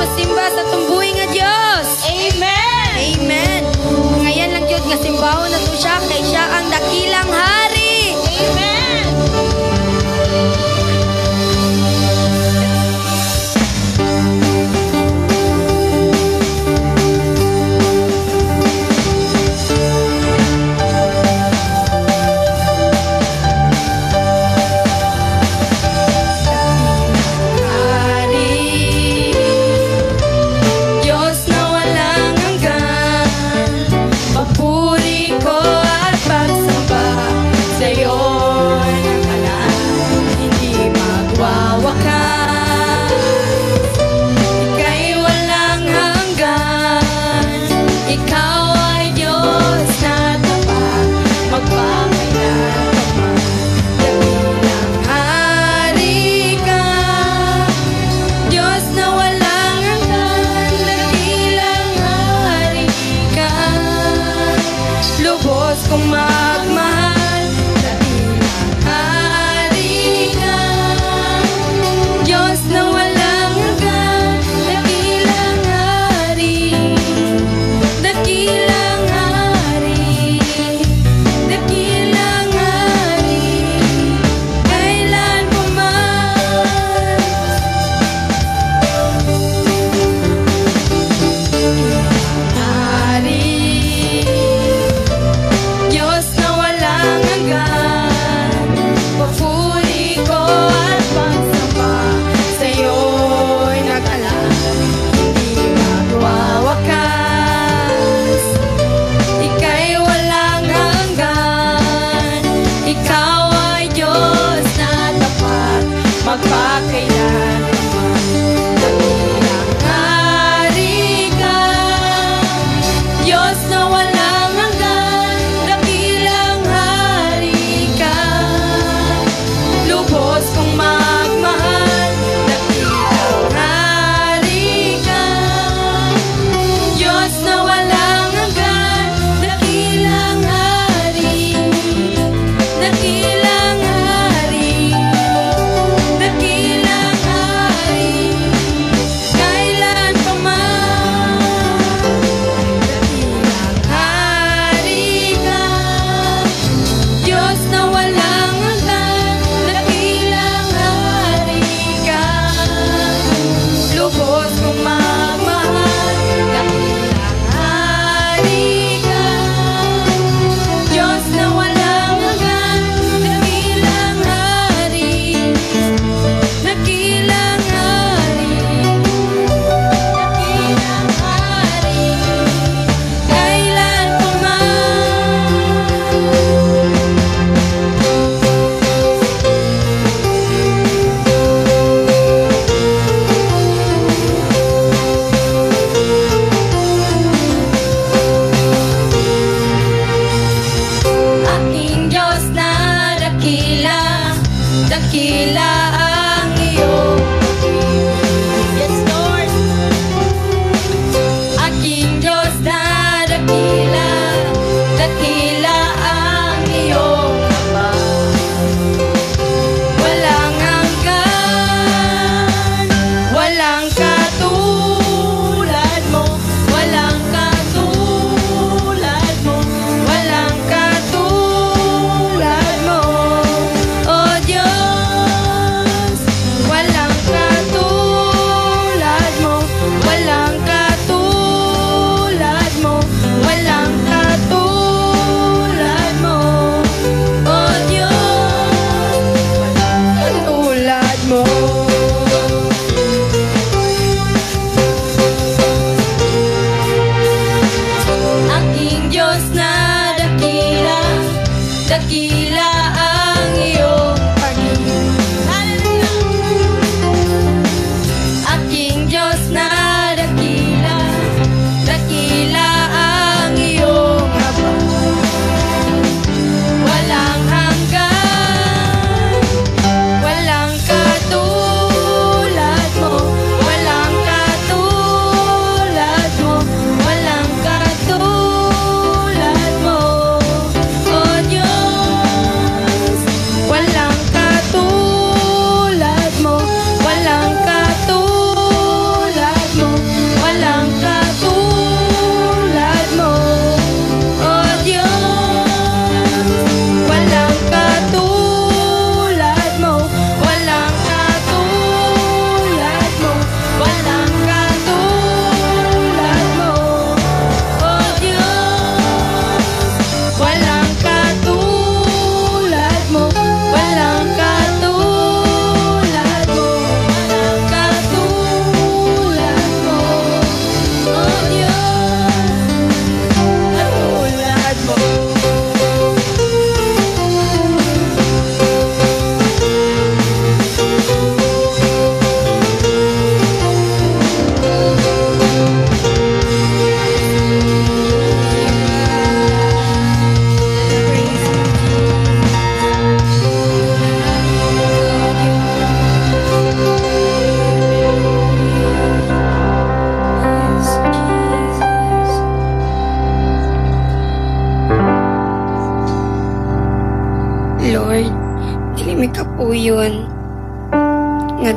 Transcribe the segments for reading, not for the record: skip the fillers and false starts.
mosimba sa tumbuhi nga Dios. Amen. Amen. Ngayon lang gyud nga simbahon nato siya kay siya ang dakilang hari. Amen. Papuri ko at pagsamba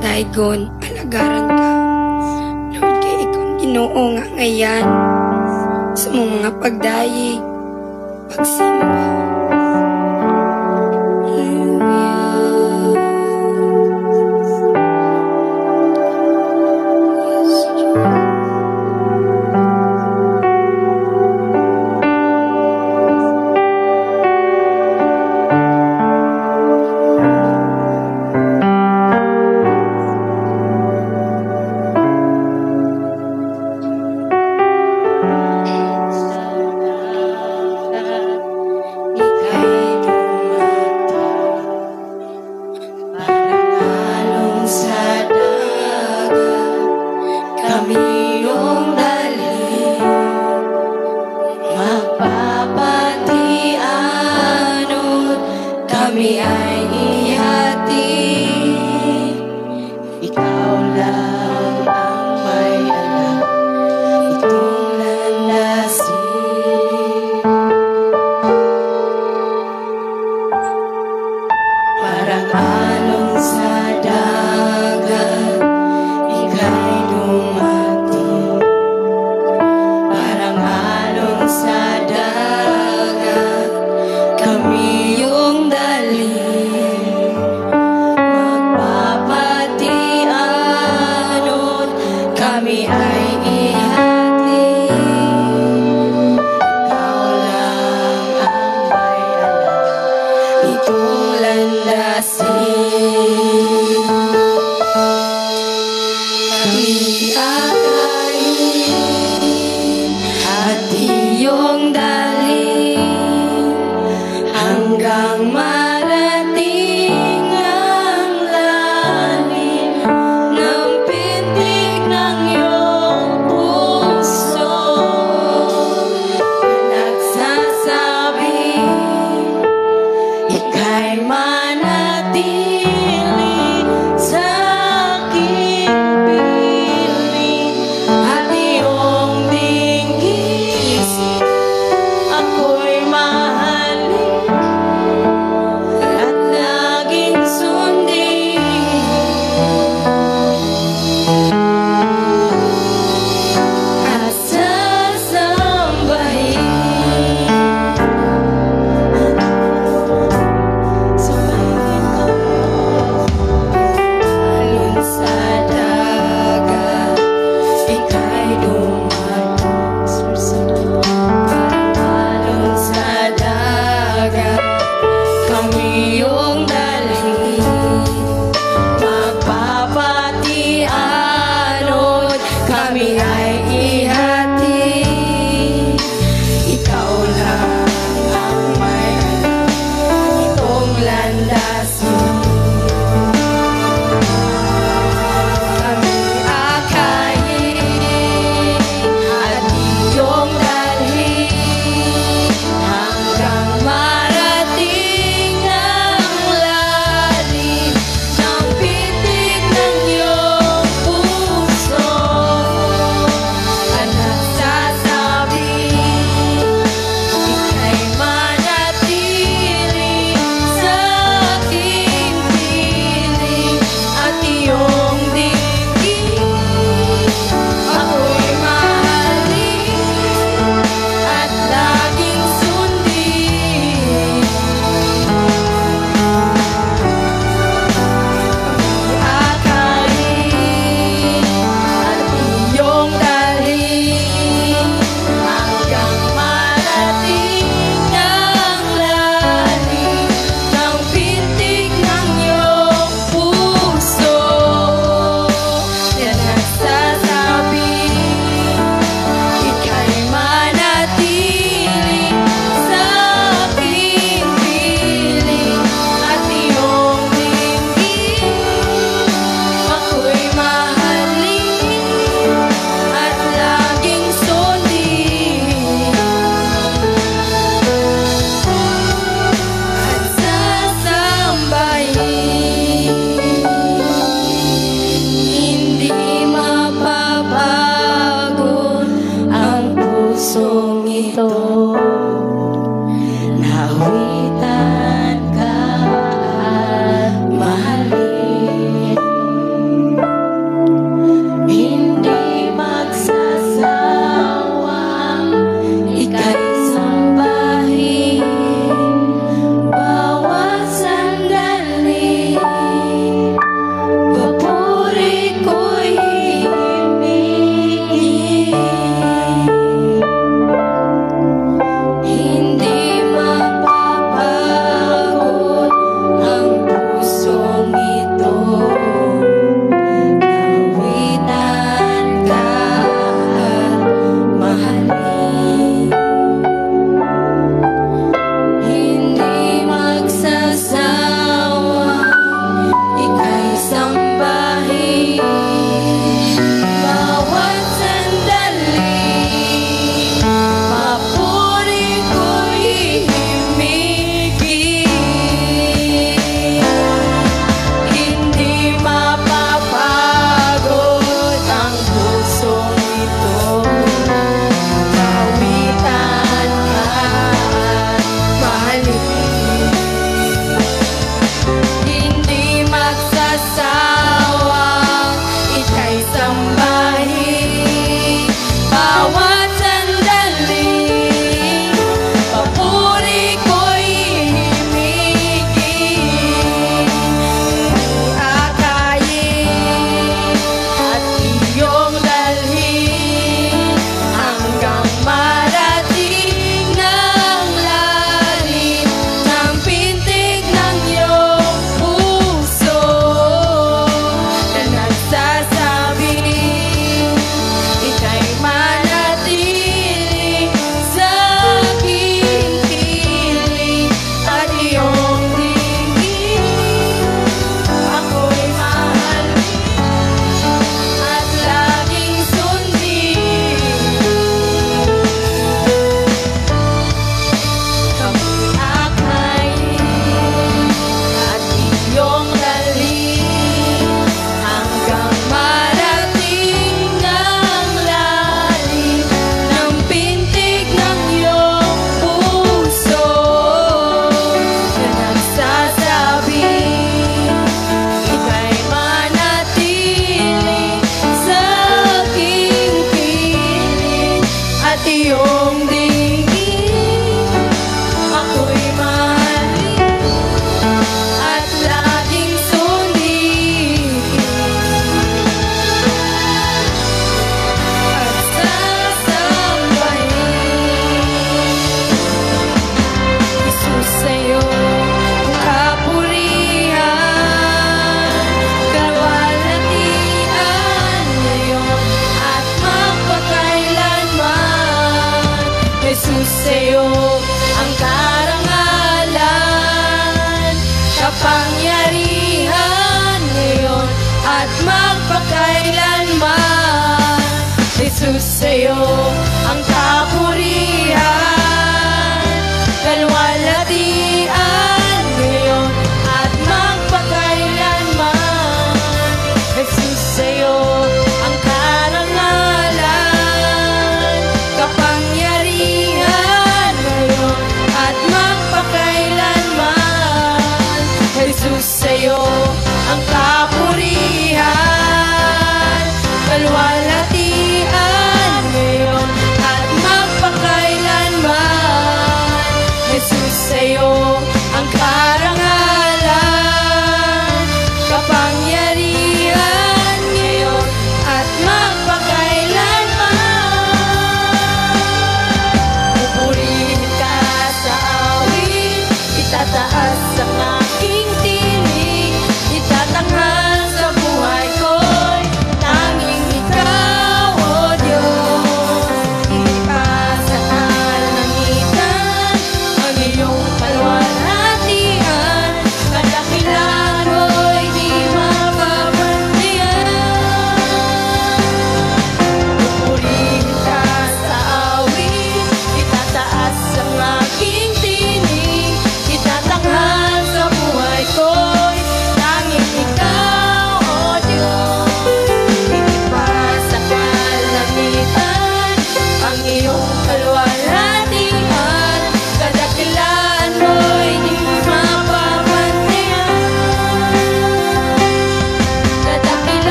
madaygon, alagaran ka. Lord, kay ikaw ang Ginoo nga ngayan sa mga pagdayig, pagsimba.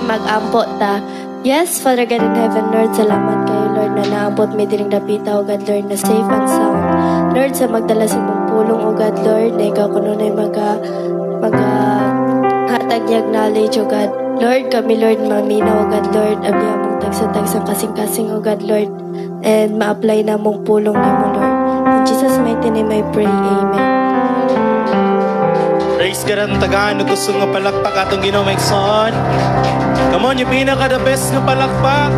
mag-ampo ta. Yes, Father God in heaven, Lord, salamat kayo, Lord, na naabot mi diring dapita, O God, Lord, na safe and sound. Lord, sa magdala sa mong pulong, O God, Lord, na ikaw kuno na hatag niyag knowledge, O God. Lord, kami, Lord, maminaw, O God, Lord, abli among tagsang kasing-kasing, O God, Lord, and ma-apply na mong pulong ni mo, Lord. In Jesus' mighty name I pray, Amen. Praise God ang tagaan. Gusto nga palakpak atong Ginoo maigsoon. Come on, yung pinaka the best nga palakpak.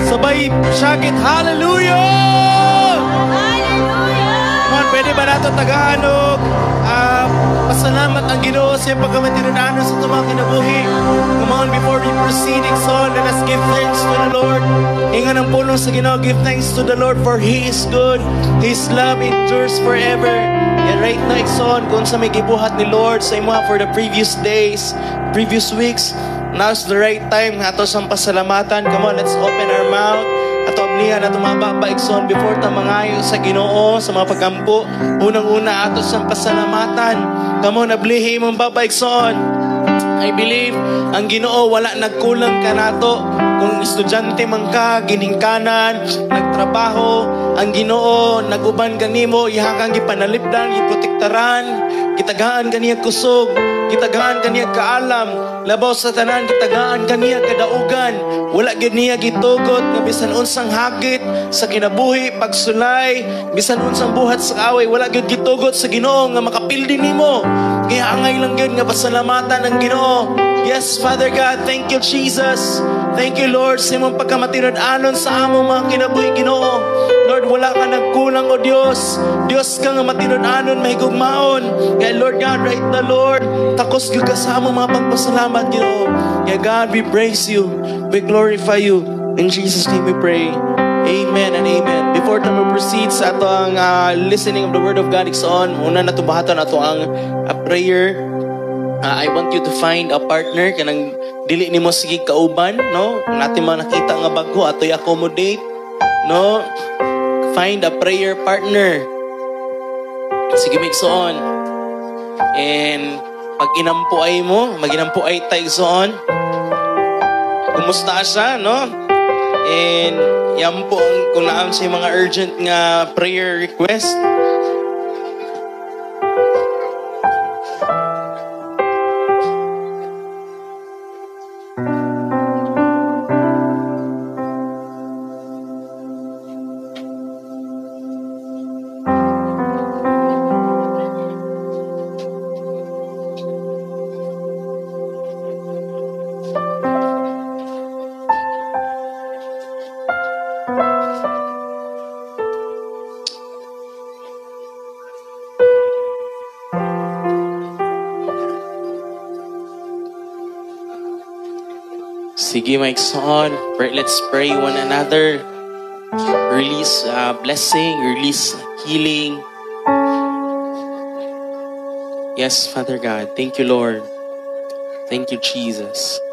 Sabay syagit, hallelujah! Hallelujah! Come on, pwede ba nato tagaan og pasalamat ang Ginoo sa pagkamatinunan sa tumang kinabuhi. Come on, before we proceed, Ikson, let us give thanks to the Lord. Ingan ang pulong sa Ginoo, give thanks to the Lord for He is good. His love endures forever. And right now, Ikson, kung sa may gibuhat ni Lord sa imo for the previous days, previous weeks, now's the right time nga ato sa pasalamatan. Come on, let's open our mouth. Ato ablihan ato mga baba, Ikson, before ta mangayo sa Ginoo sa mga pagampo. Unang-una ato sa pasalamatan. Come on, ablihi mong baba, Ikson. I believe ang Ginoo wala nagkulang ka nato. Kung estudyante man ka, giningkanan, nagtrabaho, ang Ginoo naguban kanimo, ihakang gipanalipdan, giprotektaran, gitagaan kaniya kusog, gitagaan kaniya kaalam, labaw sa tanan, gitagaan kaniya kadaugan. Wala gid niya gitugot nga bisan unsang hagit sa kinabuhi, pagsulay, bisan unsang buhat sa away, wala gid gitugot sa Ginoo nga makapildi nimo. Kaya angay lang gid nga pasalamatan ang Ginoo. Yes, Father God, thank you, Jesus. Thank you, Lord, sa imong pagkamatinud-anon sa among mga kinabuhi, Ginoo. Lord, wala ka nagkulang, O Diyos. Diyos ka nga matinud-anon, mahigugmaon. Kaya, Lord God, right na, Lord, takos ka sa among mga pagpasalamat, Ginoo. Kaya, God, we praise you. We glorify you. In Jesus' name we pray. Amen and amen. Before tayo proceed sa atong listening of the Word of God, Ikson, una na tubahatan ato ang prayer. I want you to find a partner kanang dili nimo sige kauban, no? Kung natin mga nakita nga bago ato i-accommodate, no? Find a prayer partner. Sige, Ikson. And pag inampuay mo, mag-inampuay tayo, Ikson. Kumusta siya, no? And yan po kung naam sa mga urgent nga prayer request. Sige, Mike Son. Let's pray one another. Release blessing, release healing. Yes, Father God. Thank you, Lord. Thank you, Jesus.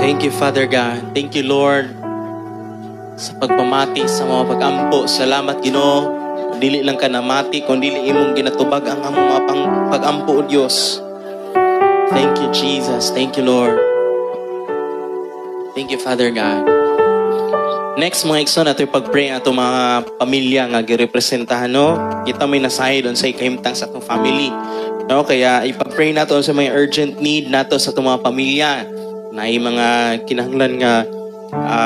Thank you, Father God. Thank you, Lord, sa pagpamati sa mga pag-ampo. Salamat, Ginoo. Dili lang ka namati, kundi imong ginatubag ang among mga pag-ampo, O Diyos. Thank you, Jesus. Thank you, Lord. Thank you, Father God. Next, mga ikson, nato yung pag-pray ato mga pamilya nga girepresentahan, no? Kita may nasahe doon sa ikahimtang sa atong family. No? Kaya ipag-pray nato sa mga urgent need nato sa atong mga pamilya. Na mga kinahanglan nga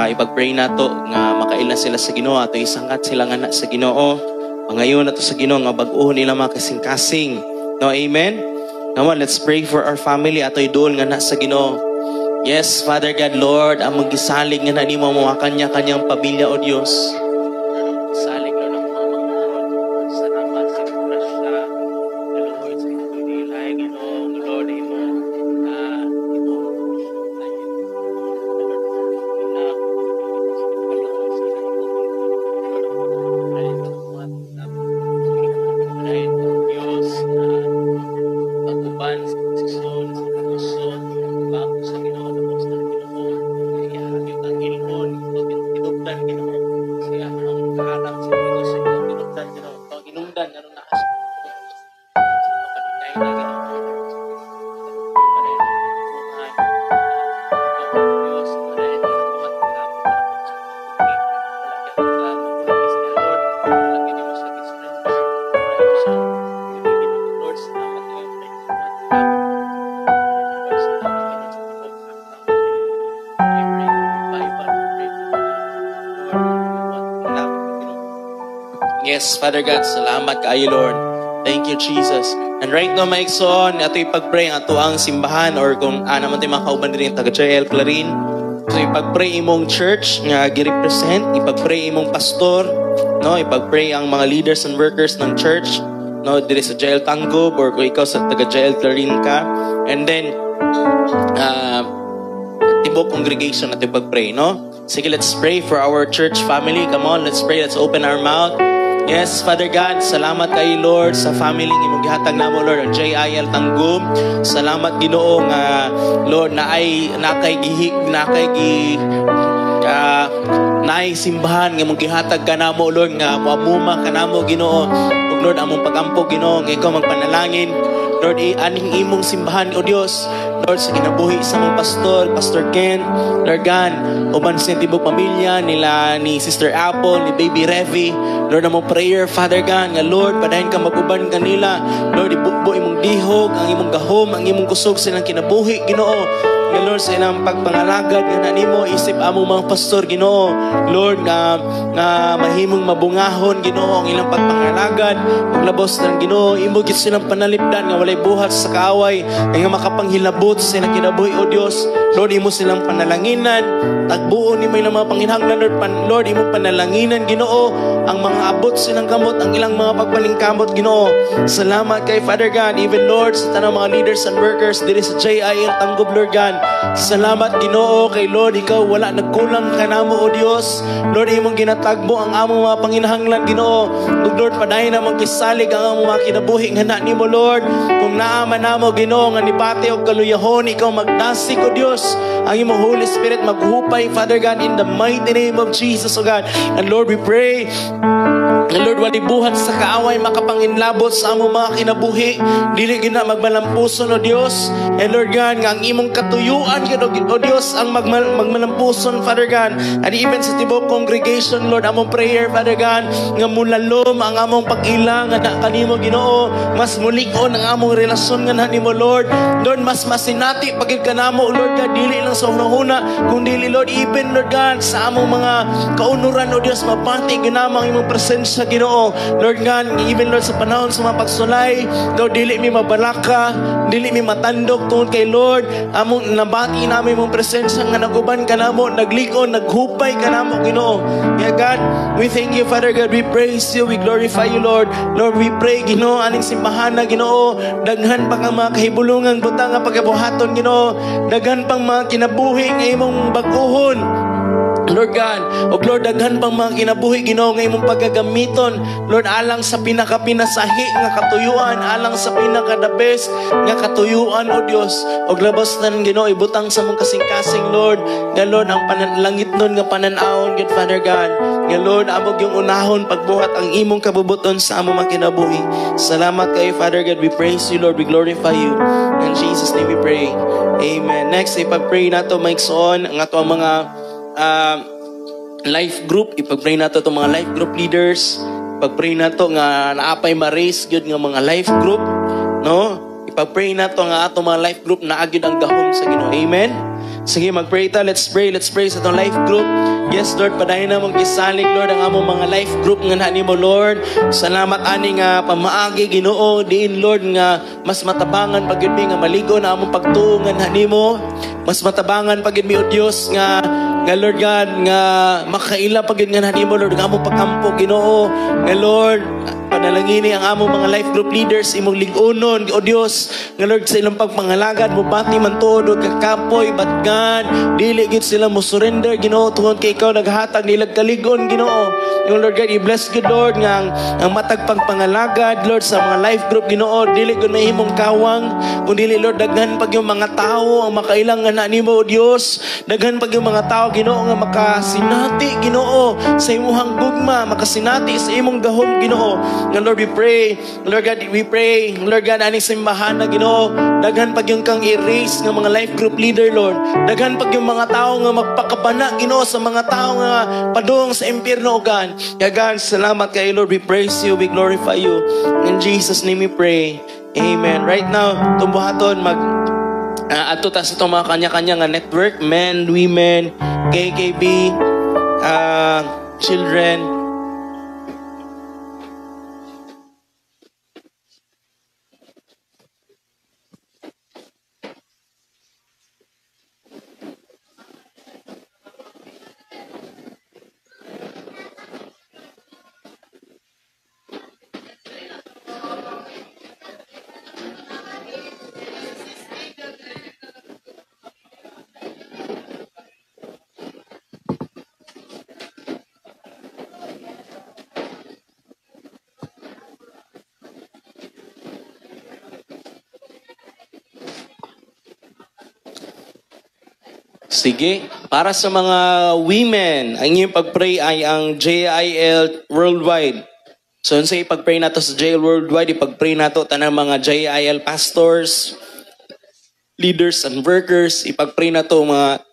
ipag-pray nato nga makaila sila sa Ginoo at isangat sila nga na sa Ginoo. Pangayon na to sa Ginoo nga bag-ohon nila mga kasing-kasing. No, amen? Now, let's pray for our family. Ato'y doon nga na sa Ginoo. Yes, Father God, Lord, ang magisalig nga na ni mo mga kanya-kanyang pamilya, O Diyos. Salig, Lord, ang mga mga salamat sa kurasya. Lord, sa ito nilay, Ginoo, Lord, imo, Yes, Father God, salamat kaayo, Lord. Thank you, Jesus. And right now, my son, ato ipag-pray ang ato ang simbahan or kung naman tayo mga kauban din taga JL Clarin. So ipag-pray imong church nga gi-represent, ipag-pray imong pastor, no, ipag-pray ang mga leaders and workers ng church, no, diri sa JL Tanggob or kung ikaw sa taga JL Clarin ka. And then tibok congregation natin ipag-pray, no? Sige, let's pray for our church family. Come on, let's pray. Let's open our mouth. Yes, Father God, salamat kay Lord sa family imong gihatag namo, Lord, ang JIL Tanggob. Salamat Ginoo nga Lord na ay naay simbahan nga imong gihatag kanamo, Lord, nga moamuma kanamo Ginoo. Ug Lord, among pagampo Ginoo nga ikaw magpanalangin, Lord, aning imong simbahan, O Dios, Lord, sa kinabuhi sa mong pastor, Pastor Ken, Lord God, uban sa tibok pamilya nila ni Sister Apple, ni Baby Revi, Lord, among prayer, Father God, nga Lord, padayon ka mag-uban kanila, Lord, ibukbo imong dihog, ang imong gahom, ang imong kusog sa ilang kinabuhi, Ginoo, nga Lord, sa ilang pagpangalagad nga nanimo, isip among mga pastor, Ginoo, Lord, nga mahimong mabungahon, Ginoo, ang ilang pagpangalagad, maglabos ng Ginoo, imugit silang panalipdan, nga walay buhat sa kaaway, nga makapanghilabot sa ilang kinabuhi, O Diyos, Lord, imo silang panalanginan, tagbuo ni may mga panginhanglan, Lord, imo panalanginan, Ginoo, ang mga abot silang kamot, ang ilang mga pagpalingkamot, Ginoo. Salamat kay Father God, even Lord, sa tanang mga leaders and workers diri sa JIL Tanggob, Lord God. Salamat, Ginoo, kay Lord, ikaw wala nagkulang kanamo, O Dios. Lord, imong ginatagbo ang among mga panginhanglan, Ginoo. Ug Lord, padayon na magkisalig ang among mga kinabuhi nga na nimo, Lord. Kung naaman namo, Ginoo, nga nibati og kaluyahon, ikaw magdasig, O Dios. Ang imong Holy Spirit maghupay, Father God, in the mighty name of Jesus, O God. And Lord, we pray, and Lord, walibuhat sa kaaway makapanginlabot sa among mga kinabuhi, dili gina magmalampuson, O Dios. And Lord God, nga ang imong katuyuan, O Dios, ang magmalampuson, Father God. And even sa tibok congregation, Lord, among prayer, Father God, nga mulalom ang among pag-ila nga na kanimo, Ginoo, mas mulig-on ang among relasyon nga na nimo, Lord. Lord, mas masinati pagid kanamo, Lord God, dili lang sa unang-una, kundi Lord, even Lord God, sa among mga kaunuran, O Dios, mapati ginamang imong presensya, Ginoo. Lord God, even Lord, sa panahon sa mga pagsulay, Lord, dili mi mabalaka, dili mi matandog tungod kay Lord, among nabati namin imong presensya nga naguban kanamo, naglikon, naghupay kanamo, Ginoo. Yeah, God, we thank you, Father God, we praise you, we glorify you, Lord. Lord, we pray, Ginoo, aning simbahan na, Ginoo, daghan pang ang mga kahibulungan butang nga pagabuhaton, Ginoo, daghan pang mga kinabuhi nga imong bag-ohon, Lord God, o Lord, daghan pang mga kinabuhi, Ginoo, nga imong paggagamiton, Lord, alang sa pinaka-pinasahi nga katuyuan, alang sa pinaka-the best nga katuyuan, O Dios, o labas na Ginoo, ibutang sa mong kasing-kasing, Lord, nga Lord, ang pananlangit nun nga pananawon, good Father God, nga Lord, amog yung unahon, pagbuhat ang imong kabubuton sa among mga kinabuhi. Salamat kayo, Father God, we praise you, Lord, we glorify you. In Jesus' name we pray. Amen. Next, ipag-pray nato, Mike Son, ang ato mga life group, ipag-pray nato itong mga life group leaders, ipag-pray nato nga naapay ma-raise gyud nga mga life group, no? Ipag-pray nato nga ato mga life group na agyud ang gahom sa Ginoo. Amen. Sige, mag-pray ta. Let's pray sa itong life group. Yes, Lord, padayon na mong gisalig, Lord, ang among mga life group nga na mo, Lord. Salamat ani nga pamaagi, Ginoo, diin, Lord, nga mas matabangan pag yun mi nga maligo na among pagtuo nga na mo. Mas matabangan pag yun mi, O Diyos, nga Lord God, nga makaila pag yun nga na mo, Lord, nga among pagkampo, Ginoo. Nga Lord, panalangini ang among mga life group leaders, imong lig-unon, O Diyos, nga Lord, sa ilang pagpangalagad, mubati man todo, kakapoy, batgan, dili gid sila mo surrender, Ginoo, tungod kay ikaw naghatag nilag kaligon, Ginoo. Yung Lord God, i-bless good, Lord, nga ang matag pagpangalagad, Lord, sa mga life group, Ginoo, dili gud mahimong kawang, kung dili, Lord, daghan pag yung mga tao, ang makailang nga na nimo, O Diyos, daghan pag yung mga tao, Ginoo, nga makasinati, Ginoo, sa imuhang gugma, makasinati sa imong gahom, Ginoo. Nga Lord, we pray, Lord God, we pray, Lord God, aning simbahan na, Ginoo, daghan pag yung kang i-raise ng mga life group leader, Lord, daghan pag yung mga tao nga magpakabana, Ginoo, sa mga tao nga padung sa impyerno, O God. God, salamat kay Lord, we praise you, we glorify you. In Jesus' name we pray. Amen. Right now, tumbuhaton, ato ta sa itong mga kanya-kanya nga network, men, women, KKB, children. Sige, para sa mga women, ang inyong pag-pray ay ang JIL Worldwide. So, sa ipag-pray nato sa JIL Worldwide, ipag-pray nato tanang mga JIL pastors, leaders and workers, ipag-pray nato ang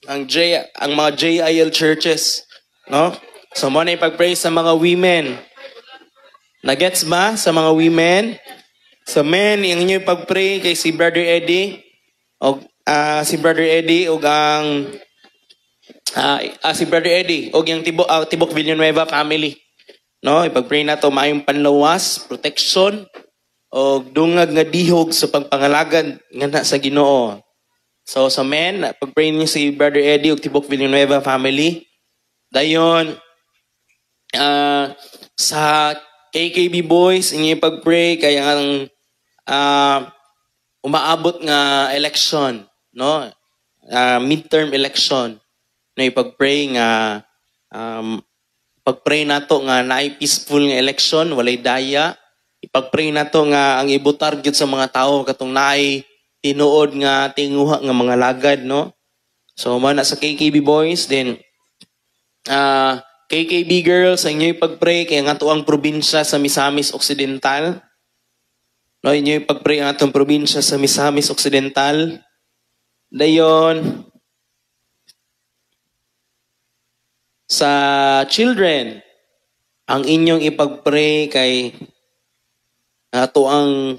mga JIL churches, no? So, mo na ipag-pray sa mga women. Nagets ba sa mga women? Sa men, ang inyong pag-pray kay si Brother Eddie, o si Brother Eddie, o si Brother Eddie, o yung Tibok Villanueva family. No, ipag-pray na to maayong panlawas, protection, o dungag nga dihog sa pagpangalagad nga na sa Ginoo. So sa men, pag-pray niyo si Brother Eddie o Tibok Villanueva family. Dayon, sa KKB boys, inyo pag-pray kaya ang umaabot nga election, no? Midterm election. No, ipag-pray nga pag-pray nato nga naay peaceful nga election, walay daya. Ipag-pray nato nga ang ibo-target sa mga tao katong naay tinuod nga tinguha nga mga lagad, no? So man sa KKB boys, then KKB girls, ang inyo ipag-pray kaya nga tuang probinsya sa Misamis Occidental. No, inyo ipag-pray ang atong probinsya sa Misamis Occidental. Dayon, sa children, ang inyong ipag-pray kay ato ang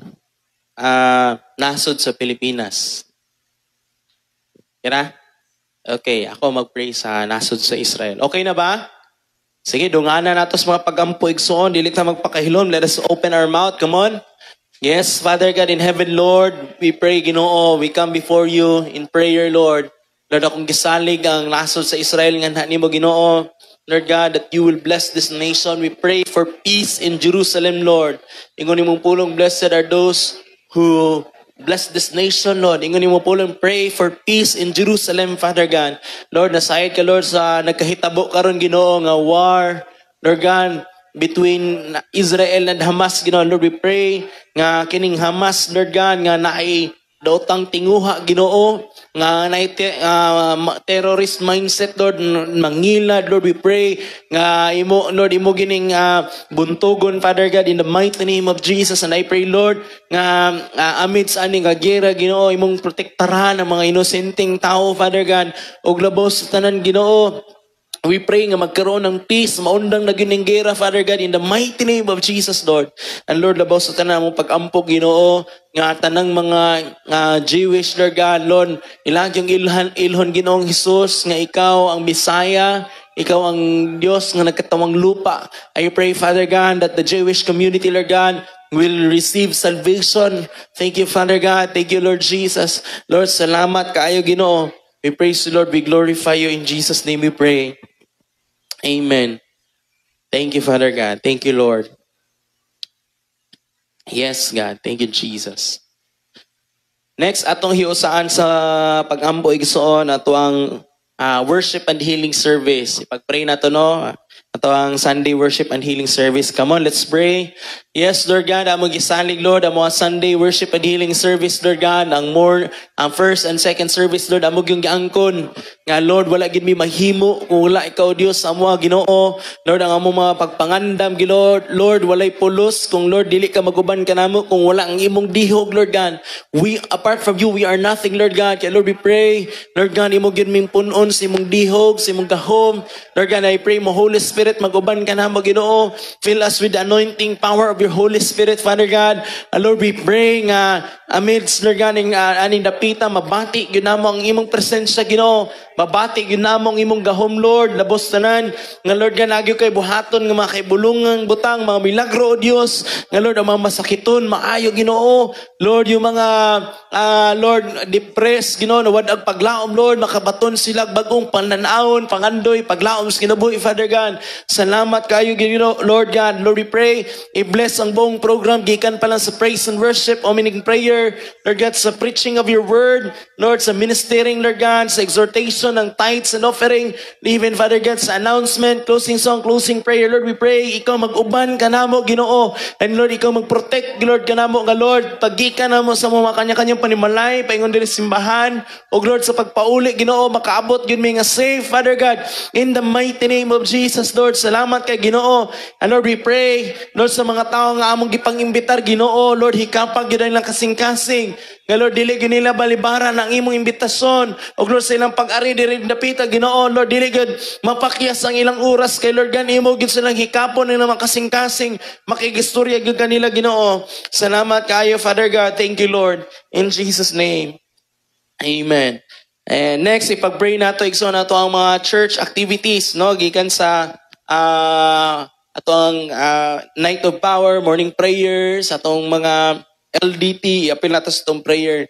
nasod sa Pilipinas. Kaya? Okay, ako mag-pray sa nasod sa Israel. Okay na ba? Sige, dunganan nato sa mga pag-ampo igsoon, dili ta magpakahilom. Let us open our mouth. Come on. Yes, Father God in heaven, Lord, we pray, Ginoo, we come before you in prayer, Lord. Lord, akong gisalig ang nasod sa Israel nga nimo, Ginoo. Lord God, that you will bless this nation. We pray for peace in Jerusalem, Lord. Ingon nimong pulong, blessed are those who bless this nation, Lord. Ingon nimong pulong, pray for peace in Jerusalem, Father God. Lord, nasayad ka, Lord, sa nagkahitabo karon, Ginoo, nga war, Lord God, between Israel and Hamas, Ginoo. Lord, we pray nga kining Hamas, Lord God, nga naay daotang tinguha, Ginoo, nga naay terrorist mindset, Lord, mangilad, Lord, we pray nga imo, Lord, imo gining buntugon, Father God, in the mighty name of Jesus. And I pray, Lord, nga amidst aning gera, Ginoo, imong protektaran ang mga inosenteng tao, Father God, og labaw sa tanan, Ginoo. We pray nga magkaroon ng peace, maundang na gining gera, Father God, in the mighty name of Jesus, Lord. And Lord, labaw sa tanan mong pag-ampog, Ginoo, nga tanang mga Jewish, Lord God, Lord, ilagyong ilhon, Ginoong Jesus, nga ikaw ang Bisaya, ikaw ang Diyos nga nagkatawang lupa. I pray, Father God, that the Jewish community, Lord God, will receive salvation. Thank you, Father God. Thank you, Lord Jesus. Lord, salamat kaayo, Ginoo. We praise you, Lord. We glorify you. In Jesus' name we pray. Amen. Thank you, Father God. Thank you, Lord. Yes, God. Thank you, Jesus. Next, atong hiusaan sa pag-ambo igsoon ato ang worship and healing service. Ipag-pray na to, no? Ato ang Sunday worship and healing service. Come on, let's pray. Yes, Lord God, among gisalig, Lord, ang mga Sunday worship and healing service, Lord God, ang first and second service, Lord, among yung giangkon. Nga, Lord, wala gid mi mahimo kung wala ikaw, Dios, sa mga Ginoo. Lord, ang among mga pagpangandam, Lord, walay pulos. Kung Lord, dili ka maguban ka namo, kung wala ang imong dihog, Lord God. Apart from you, we are nothing, Lord God. Kaya Lord, we pray, Lord God, imong gid ming punon sa imong dihog, sa imong gahom. Lord God, I pray mo, Holy Spirit, maguban ka namo, Ginoo. Fill us with the anointing power of your Holy Spirit, Father God. Lord, we pray nga amidst, Lord God, aning dapita, mabati yun namo ang imong presensya, Ginoo. Mabati yun namo ang imong gahom, Lord. Labos tanan. Nga, Lord, ganagyo kay buhaton, nga mga kaibulungang butang, mga milagro, O Diyos. Nga, Lord, ang mga masakiton, maayo, Ginoo. Lord, yung mga, Lord, depressed, Ginoo, nawad ang paglaom, Lord, makabaton sila bagong pananaon, pangandoy, paglaom sa kinabuhi, Father God. Salamat kayo, Ginoo, Lord God. Lord, we pray, i-bless ang buong program, gikan pa lang sa praise and worship, opening prayer, Lord God, sa preaching of your word, Lord, sa ministering, Lord God, sa exhortation ng tithes and offering, even, Father God, sa announcement, closing song, closing prayer, Lord, we pray, ikaw mag-uban ka namo, Ginoo, and Lord, ikaw mag-protect, Lord, ka namo, nga Lord, paggikan namo sa mga kanya-kanyang panimalay, paingon din simbahan, o Lord, sa pagpauli, Ginoo, makaabot yun may nga safe, Father God, in the mighty name of Jesus, Lord, salamat kay Ginoo, and Lord, we pray, Lord, sa mga tao nga among gipang-imbitar, Ginoo, Lord, hikapag yun lang kasing-kasing, nga Lord, dili yun nila balibaran ang imong imbitasyon, o Lord, sa ilang pag-ari, diri napita, Ginoo, Lord, dili yun mapakyas ang ilang oras, kay Lord, gan imo yun silang hikapon ng mga kasing-kasing, makigistorya yun kanila, Ginoo, salamat kayo, Father God, thank you, Lord, in Jesus' name, Amen. And next, ipag-pray nato, igsoon nato ang mga church activities, no, gikan sa atong night of power, morning prayers, atong mga LDT, apil nato sa itong prayer.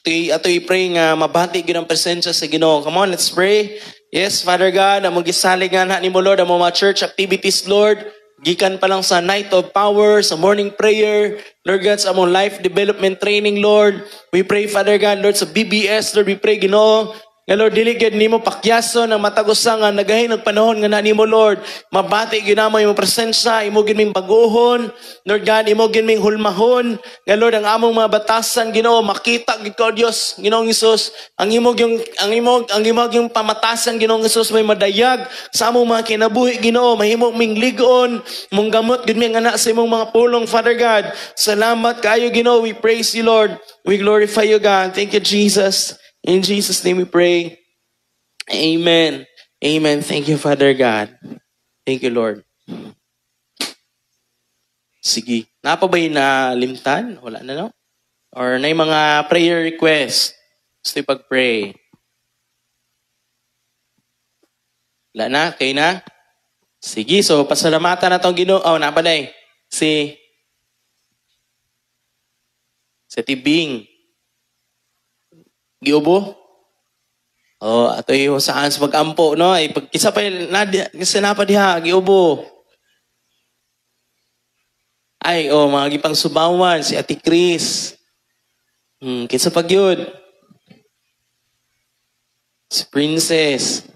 Ato'y pray nga mabati gyud ang presensya sa Ginoo. Come on, let's pray. Yes, Father God, among gisalig nga ni mo, Lord, ang mga church activities, Lord, gikan pa lang sa night of power, sa morning prayer, Lord God, sa among life development training, Lord. We pray, Father God, Lord, sa BBS, Lord, we pray, Ginoo, nga Lord, dili gyud nimo pakyason ang matagusa nga nagahin og panahon nga nanimo, Lord. Mabati gyud namo imong presensya, imo gyud ming baguhon, Lord God, imo gyud ming hulmahon. Nga Lord, ang among mga batasan, Ginoo, makita gyud ko, Dios, Ginoong Hesus, ang imo yung pamatasan, Ginoong Hesus, may madayag sa among mga kinabuhi, Ginoo, mahimo ming ligon, mong gamot gyud ming anak sa imong mga pulong, Father God. Salamat kaayo, Ginoo. We praise you, Lord. We glorify you, God. Thank you, Jesus. In Jesus' name we pray. Amen. Amen. Thank you, Father God. Thank you, Lord. Sige. Napa ba yung nalimtan? Wala na, no? Or na yung mga prayer request? Gusto pag-pray? Wala na? Kayo na? Sige. So, pasalamatan na itong Ginoo. Oh, napa na eh. Si Tibing. Giubo? Oh, ato yung saan sa pag-ampo, no? Ay, kisa pa napa diha, giubo. Ay, mga gipang subawan, si Ate Chris. Kisa pa gyud. Si Princess.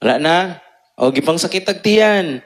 Wala na? O, gipang sakit agtiyan.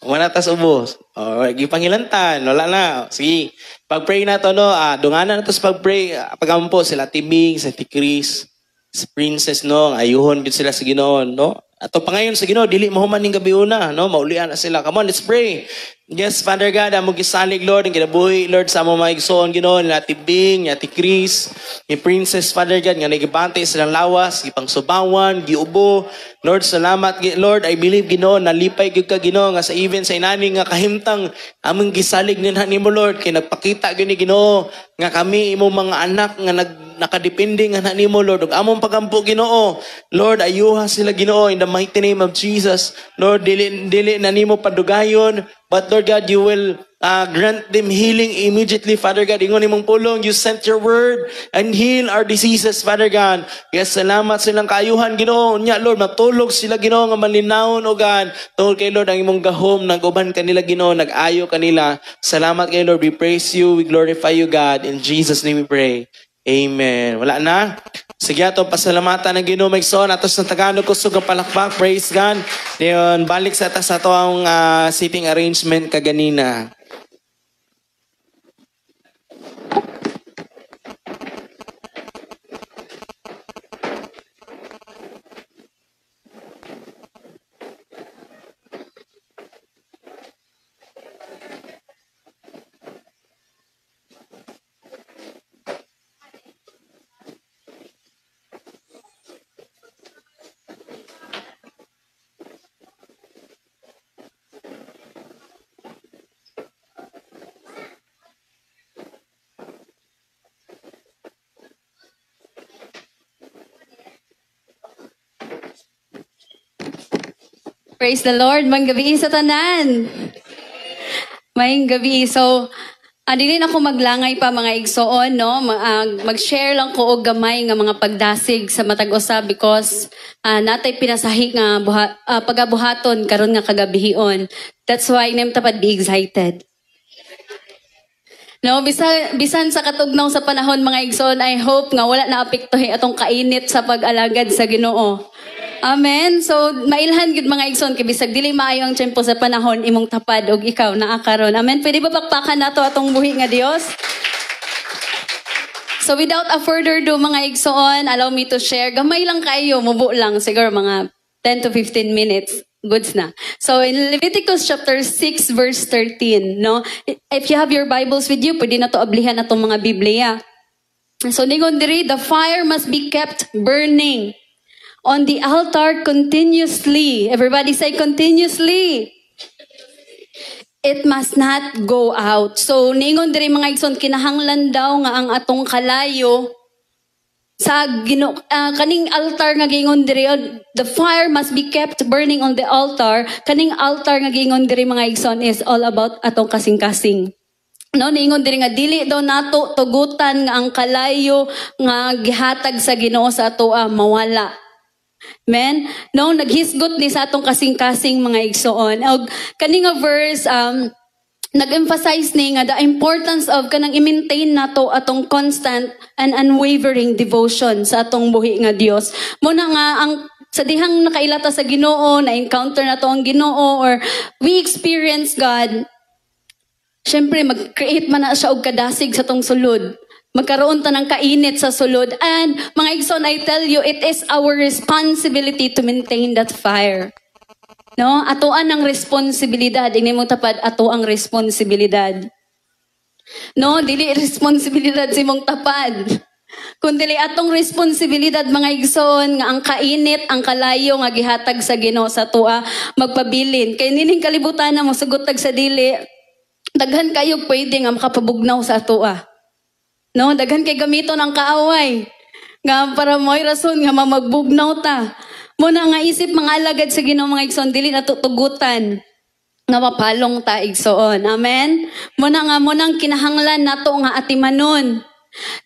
Wala tas ubos. O, gipangilantan. Wala na. Sige. Pag-pray na to, no? Dunganan na to sa pag-pray. Pag-ampo sila Timing, si Tikris, si Princess, no? Ayuhon din sila sa Ginoo, no? Ato pa ngayon sa Ginoo, dili mahuman ning gabi una, no? Maulian na sila. Come on, let's pray. Yes, Father God, among gisalig, Lord, ang kinabuhi, Lord, sa among mga igsoon, Ginoo, ni Ate Bing, ni Ate Chris, ni Princess, Father God, nga nagibante silang lawas, gipang subawan, giubo. Lord, salamat, Lord, I believe, Ginoo, nalipay gyud ka, Ginoo, nga sa even sa inani nga kahimtang, among gisalig ni mo, Lord, kay nagpakita gyud ni Ginoo, nga kami, imong mga anak, nga nakadepende nga nimo, Lord, ug among pagampo, Ginoo. Lord, ayuha sila, Ginoo, in the mighty name of Jesus. Lord, dili na nimo padugayon, but Lord God, you will grant them healing immediately, Father God. Ingon imong pulong, you sent your word and heal our diseases, Father God. Yes, salamat silang kaayuhan, Ginoo. Nya, Lord, matulog sila, Ginoo, nga malinawon, O God. Tungkol kay Lord, ang imong gahom, nag-uban kanila, Ginoo, nag-ayo kanila. Salamat kay Lord, we praise you, we glorify you, God. In Jesus' name we pray. Amen. Wala na? Sige ato, pasalamatan ng Ginoo Maigsoon. Atos ng Tagalog, kusog ang palakpak. Praise God. Ngayon, balik sa ato ang seating arrangement kaganina. Praise the Lord. Mayng gabi sa tanan. Mayng gabi. So, din ako maglangay pa mga igsoon, no? Mag-share lang ko og gamay nga mga pagdasig sa matag usab because natay pinasahi nga pagabuhaton karon nga kagabihion. That's why nem tapad be excited. No, bisan sa katugnaw sa panahon mga igsoon, I hope nga wala na apektuhi atong kainit sa pag-alagad sa Ginoo. Amen. So, mailhan gid mga igsoon kay bisag dili maayo ang tiyempo sa panahon imong tapad og ikaw naa karon. Amen. Pwede ba pakpakan nato atong buhi nga Dios? So, without a further ado mga igsoon, allow me to share. Gamay lang kayo, mubo lang siguro mga 10 to 15 minutes. Goods na. So, in Leviticus chapter 6 verse 13, no? If you have your Bibles with you, pwede na to ablihan atong mga Biblia. So, ningon diri, the fire must be kept burning on the altar continuously. Everybody say continuously. It must not go out. So, ningon diri mga igsoon, kinahanglan daw nga ang atong kalayo sa kaning altar nga gingon diri, the fire must be kept burning on the altar. Kaning altar nga gingon diri mga igsoon is all about atong kasing-kasing. No, ningon diri nga dili daw nato tugutan nga ang kalayo nga gihatag sa Ginoo sa atoa mawala. Men, no, naghisgot ni sa atong kasing-kasing mga igsoon. Og kani nga verse nag-emphasize ni nga the importance of kanang i-maintain nato atong constant and unwavering devotion sa atong buhi nga Dios. Mo na nga ang sa dihang nakailata sa Ginoo, na-encounter nato ang Ginoo or we experience God. Syempre mag-create man na siya og kadasig sa tong sulod. Magkaroon ta ng kainit sa sulod. And mga igsoon, I tell you, it is our responsibility to maintain that fire. No? Atoan ang responsibilidad. Ini mo tapad, ato ang responsibilidad. No? Dili responsibilidad si mong tapad. Kundi atong responsibilidad mga igsoon, nga ang kainit, ang kalayo, nga gihatag sa Ginoo sa tua, magpabilin. Kay nining kalibutan na mo, sugotag sa dili, daghan kayo pwede nga makapabugnaw sa tua. No, daghan kay gamiton ang kaaway. Nga para mo'y rason nga magbugnaw ta. Muna nga isip mga alagad sa Ginoo mga igsoon, dili na tutugutan nga mapalong ta igsoon. Amen. Munang kinahanglan nato nga atimanon.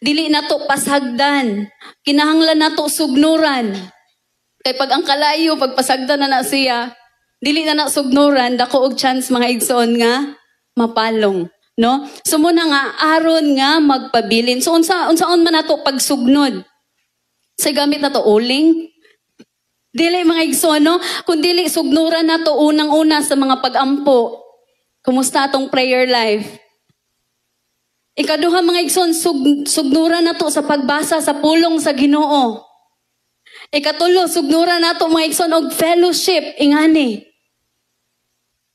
Dili nato pasagdan. Kinahanglan nato sugnuran. Kay pag ang kalayo pagpasagdan na siya, dili na sugnuran, dako og chance mga igsoon nga mapalong. No? So muna nga aron nga magpabilin. So unsaon man nato pagsugnod? Sa gamit nato uling? Dili mga igsoon, no? Kung dili sugnuran nato unang-una sa mga pag-ampo. Kumusta atong prayer life? Ikaduha mga igsoon, sugnuran nato sa pagbasa sa pulong sa Ginoo. Ikatulo, sugnuran nato mga igsoon og fellowship ingani.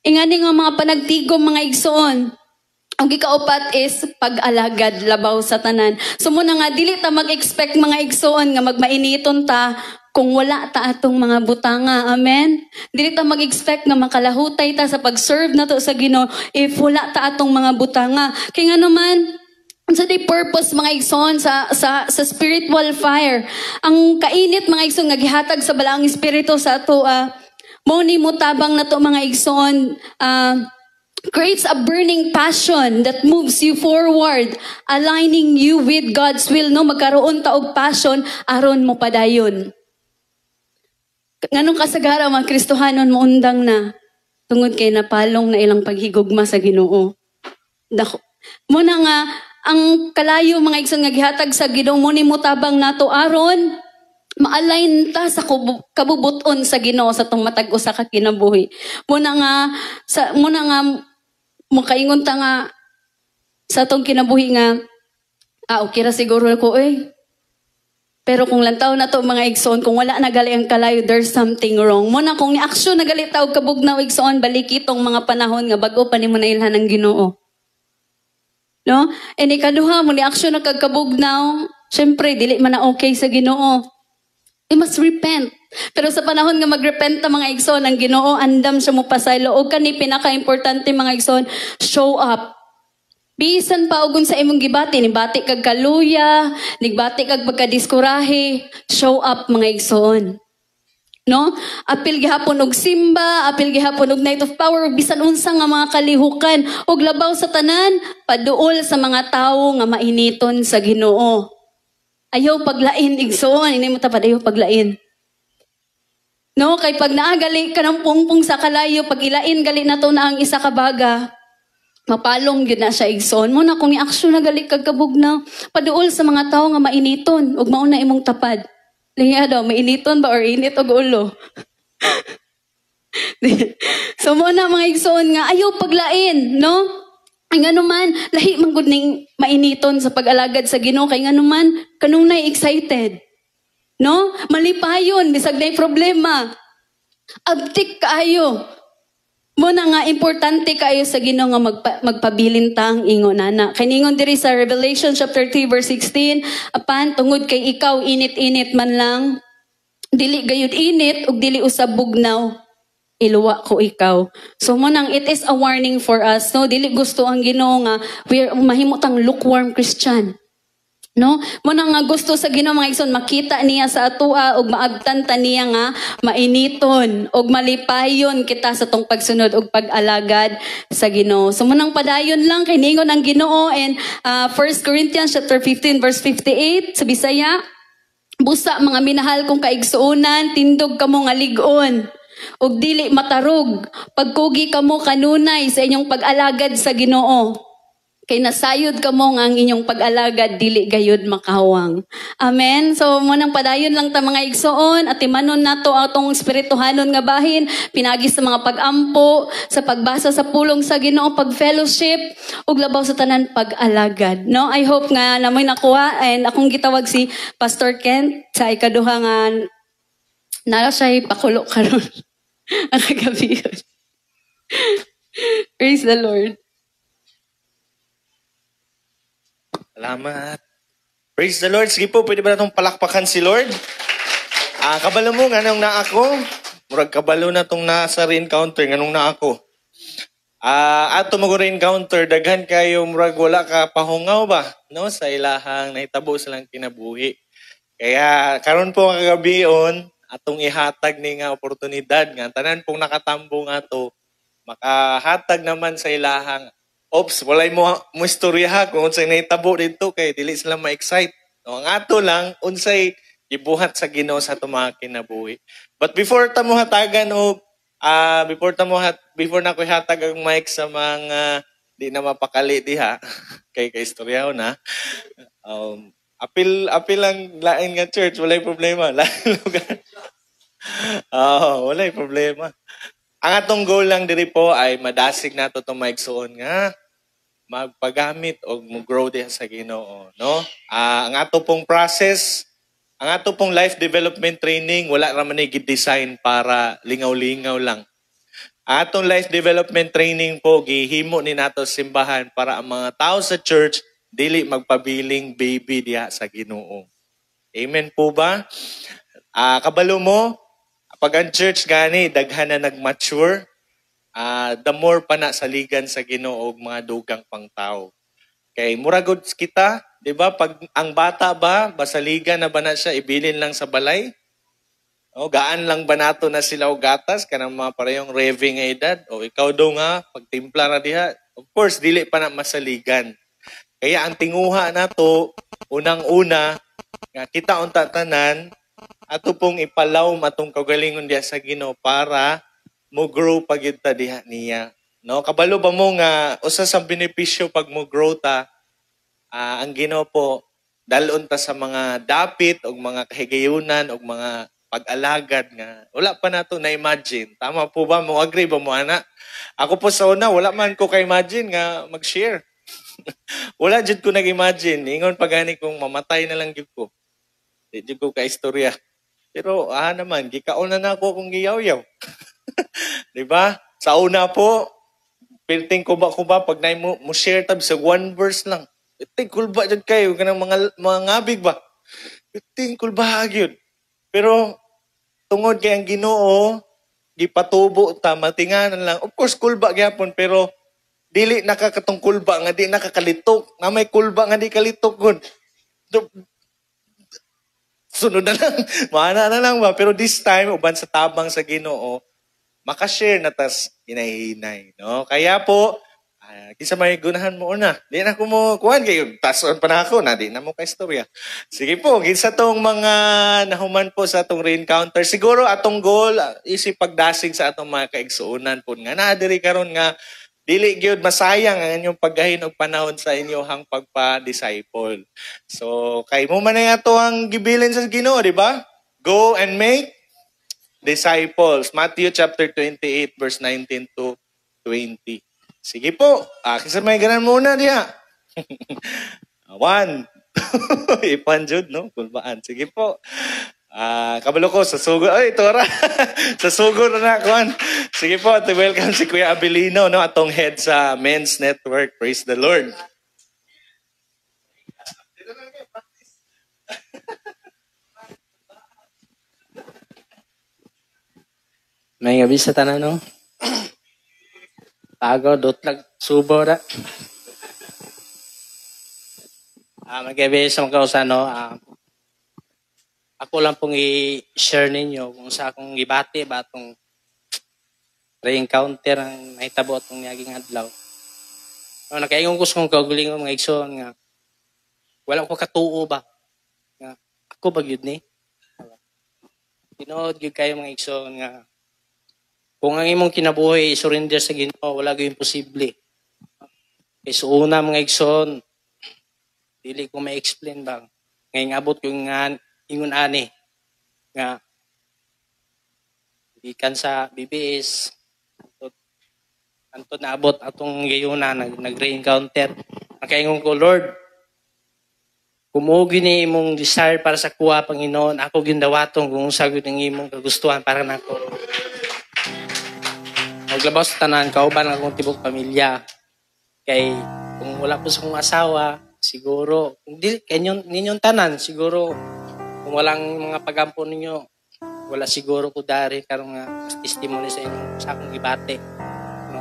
Ingani nga mga panagtigom mga igsoon. Ang gikaupat is pag-alagad labaw sa tanan. So muna nga dili ta mag-expect mga igsoon nga magmainiton ta kung wala ta atong mga butanga. Amen. Dili ta mag-expect nga makalahutay ta sa pag-serve nato sa Ginoo if wala ta atong mga butanga. Kay nga naman sa the purpose mga igsoon sa spiritual fire. Ang kainit mga igsoon nga gihatag sa balaang espiritu sa ato mo ni mutabang nato mga igsoon creates a burning passion that moves you forward, aligning you with God's will, no? Magkaroon ta og passion, aron mo padayon. Nganong kasagara mga Kristohanon mo undang na, tungod kay napalong na ilang paghigugma sa Ginoo. Dako. Muna nga, ang kalayo mga igsoon nga gihatag sa Ginoo, mo ni mutabang nato aron, ma-align ta sa kabubuton sa Ginoo sa tong matag usa ka kinabuhi. Muna nga makaingon ta nga sa tong kinabuhi nga okay ra siguro ko pero kung lantaw na to mga igsoon, kung wala na gali ang kalayo, there's something wrong. Muna kung ni aksyon na gali taog kabugnaw igsoon, balik itong mga panahon nga bago pa ni mo na ilhan ng Ginoo. No? And ikaduha mo ni aksyon na kagkabugnaw, syempre dili man na okay sa Ginoo. We must repent. Pero sa panahon nga magrepent ta mga igsoon, ang Ginoo andam siya mo pasaylo o kani pinaka-importante mga igsoon, show up. Bisan pa ugon sa imong gibati, nibati kag kaluya, nigbati kag pagkadiskurahe, show up mga igsoon. No? Apil gihapon og simba, apil gihapon og night of power, bisan unsa nga mga kalihukan, og labaw sa tanan, paduol sa mga tawo nga mainiton sa Ginoo. Ayaw paglain igsoon, ini mo tapad ayaw paglain. No, kay pag naagali ka ng pungpung sa kalayo, pag ilain gali na to na ang isa ka baga, mapalong yun na siya igsoon. Muna kung i-aksyon na gali kag kabugnaw, paduol sa mga tao nga mainiton, ug mauna imong tapad. Liya daw, mainiton ba or init og ulo? So muna mga igsoon nga, ayaw paglain, no? Ay nga naman, lahi man gud ning mainiton sa pag-alagad sa Ginoo, kay nga naman, kanunay excited. No? Malipayon, bisag na problema. Abtik kaayo. Muna nga, importante kaayo sa Ginoo nga magpabilin ta ang ingon nana. Kaningon diri sa Revelation chapter 3 verse 16, apan tungod kay ikaw init-init man lang, dili gayud init ug dili usab bugnaw, iluwa ko ikaw. So munang it is a warning for us. No, dili gusto ang Ginoo nga we mahimutang lukewarm Christian. No? Muna nga gusto sa Ginoo mga igsoon, makita niya sa atua ug maabtan ta niya nga mainiton ug malipayon kita sa tong pagsunod ug pag-alagad sa Ginoo. So munang padayon lang kay ningon ang Ginoo and 1 Corinthians chapter 15 verse 58 sa Bisaya, busa mga minahal kong kaigsuonan, tindog kamo nga lig-on ug dili matarog, pagkugi kamo kanunay sa inyong pag-alagad sa Ginoo. Kay nasayod ka mo nga ang inyong pag-alagad, dili gayud makawang. Amen? So, munang padayon lang ta mga igsoon, at imanon nato atong espirituhanon nga bahin, pinagi sa mga pag-ampo, sa pagbasa sa pulong sa Ginoo, pag-fellowship, ug labaw sa tanan pag-alagad. No? I hope nga namoy nakuha, and akong gitawag si Pastor Kent, sa ikaduha nga, nara siya pakulo karon ang kagabi yun. Praise the Lord. Salamat. Praise the Lord. Sige po, pwede ba natong palakpakan si Lord? Kabalo mo, nganong na ako? Murag kabalo na tong nasa re-encounter, nganong na ako? Ato mo re-encounter, daghan kayo, murag wala ka pahungaw ba? No? Sa ilahang nahitabo silang kinabuhi. Kaya, karon po kagabion, atong ihatag ni nga oportunidad nga. Tanan pong nakatambo nga to, makahatag naman sa ilahang walay mo istorya kung unsay nahitabo dito kay dili sila ma-excite. No, ang ato lang unsay gibuhat sa Ginoo sa ato mga kinabuhi. But before ta mo hatagan og before na ko hatag ang mic sa mga di na mapakali diha kay istoryaho na. Apil lang lain nga church, walay problema. Lain lugar. Walay problema. Ang atong goal lang diri po ay madasig nato tong maigsuon nga magpagamit o mag-grow din sa Ginoo, no? Ang ato pong process, ang ato pong life development training, wala ra man gi-design para lingaw-lingaw lang. Atong life development training po, gihimo ni nato simbahan para ang mga tao sa church dili magpabiling baby diha sa Ginoo. Amen po ba? Kabalo mo, pag ang church gani, daghan na nag-mature, the more pa na saligan sa Ginoo og mga dugang pang tao. Kay muragod kita, di ba? Pag ang bata ba, basaligan na ba na siya, ibilin lang sa balay? O, gaan lang ba nato na sila o gatas kanang mga parehong reving nga edad? O ikaw daw nga, pagtimpla na diha, of course, dili pa na masaligan. Kaya ang tinguha nato, unang-una, nga kita unta tanan, ato pong ipalawm atong kagalingon diha sa Ginoo para mo grow pag yun ta diha niya. No, kabalo ba mo nga usa sa benepisyo pag mo grow ta, ang Ginoo po dalon ta sa mga dapit og mga kahigayunan og mga pag-alagad nga wala pa nato na imagine. Tama po ba? Mo agree ba mo ana? Ako po sa una wala man ko ka-imagine nga mag-share. Wala jud ko nag-imagine. Ingon pagani kung mamatay na lang jud ko. Di jud ko ka-istorya. Pero naman gikaon na ako kung giyaw-yaw. Di ba? Sa una po, pilting ko ba pag na mo share tab sa one verse lang. Pilting kulba jud kayo kanang mga ngabig ba. Pilting kulba gyud. Pero tungod kay ang Ginoo gipatubo ta matinganan lang. Of course kulba gyapon pero dili nakakatong kulba nga di nakakalitok. Nga may kulba nga di kalitok gud. Sunod na lang. Maana na lang ba? Pero this time uban sa tabang sa Ginoo makashare na tas hinay-hinay, no? Kaya po, kisa may gunahan mo una. Di na ko mo kuhan kayo. Tason pa na ako na. Di na mo ka-istorya. Sige po, kinsa tong mga nahuman po sa atong re-encounter. Siguro atong goal, isip pagdasig sa atong mga kaigsuunan po. Nga naadiri karon nga, dili gyud masayang ang inyong paggahin og panahon sa inyohang pagpa-disciple. So, kay mo man na ato ang gibilin sa Ginoo, di ba? Go and make disciples. Matthew chapter 28 verse 19 to 20. Sige po. Kisa may ganan muna diya. 1. Ipanjud, no? Kulbaan. Sige po. Kabalo ko sa sugod. Ay, tora. Sa sugod na kuan. Sige po. Welcome si Kuya Abilino, no? Atong head sa Men's Network. Praise the Lord. May gabi sa tanan, no? Tago, dotlag, subo na. May gabi sa mga kausan, no? Ako lang pong i-share ninyo kung sa akong gibati ba itong re-encounter ang nahitabo itong naging adlaw. No, nakaingon ko sa kong kaugulingon mga igsoon nga wala ko katuo ba? Nga, ako ba yun ni? Tinood yun kayo mga igsoon nga kung ang imong kinabuhi surrender sa Ginoo, wala gyud imposible. Kay so una mga igsoon, dili ko ma-explain ba. Ngay abot yung nga ingon ani nga gikan sa BBS anto naabot atong gayuna nag-re-encounter. Nakaingon ko, Lord, kumugi ni imong desire para sa kuha, Panginoon, ako gindawaton kung sagod ng imong kagustuhan para nako. Maglabaw sa tanan, kauban akong tibok pamilya. Kay, kung wala po sa kong asawa, siguro, kung di, ninyong tanan, siguro, kung walang mga pagampo ninyo, wala siguro ko dari karong testimony sa inyo sa akong gibate. No?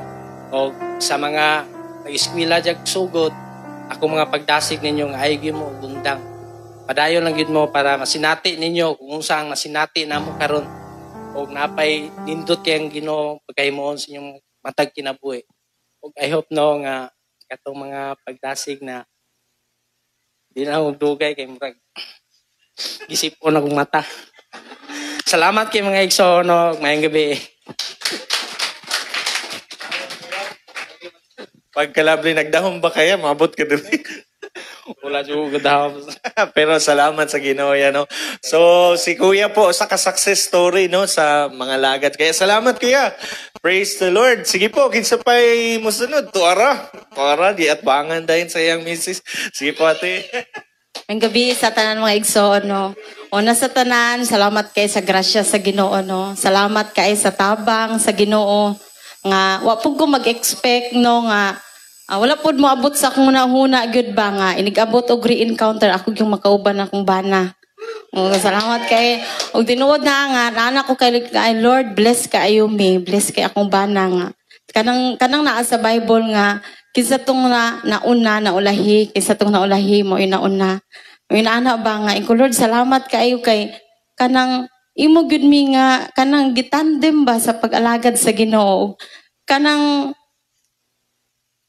O sa mga nag-eskwela dyan sugod, ako mga pagdasig ninyo, nga ay mo, bundang. Padayon lang yun mo para masinati ninyo kung saan masinati na mo karon. O napay nindot kayang Ginoo pagkahimoon sa inyong matag kinabuhi. O I hope no nga katong mga pagdasig na di na akong dugay kay murag gisip-on akong mata. Salamat kay mga igsoon, no, mayang gabi. Pagkalabli nagdahom ba kaya maabot ka din? Wala juga dahom. Pero salamat sa Ginoo yan, no. So si Kuya po sa ka-success story, no, sa mga lagat. Kaya salamat Kuya. Praise the Lord. Sige po, kinsa pay mo sunod? Tuara di at bangan dahin sa iyang misis. Sige po ate. Ang gabi sa tanan mga igsoon, no. Una sa tanan, salamat kay sa grasya sa Ginoo, no. Salamat kay sa tabang sa Ginoo. nga wa pud ko mag-expect no nga wala pud mo abot sa akong huna gyud ba nga inigabot og re-encounter ako yung makauban akong bana. Salamat kay og tinuod na nga nana ko kay Lord bless ka ayo me bless kay akong bana nga kanang naa sa Bible nga kinsa tong nauna naulahi kinsa tong naulahi mo inauna inaana ba nga iko Lord salamat kaayo kay kanang imo gyud mi nga kanang gitandem ba sa pag-alagad sa Ginoo kanang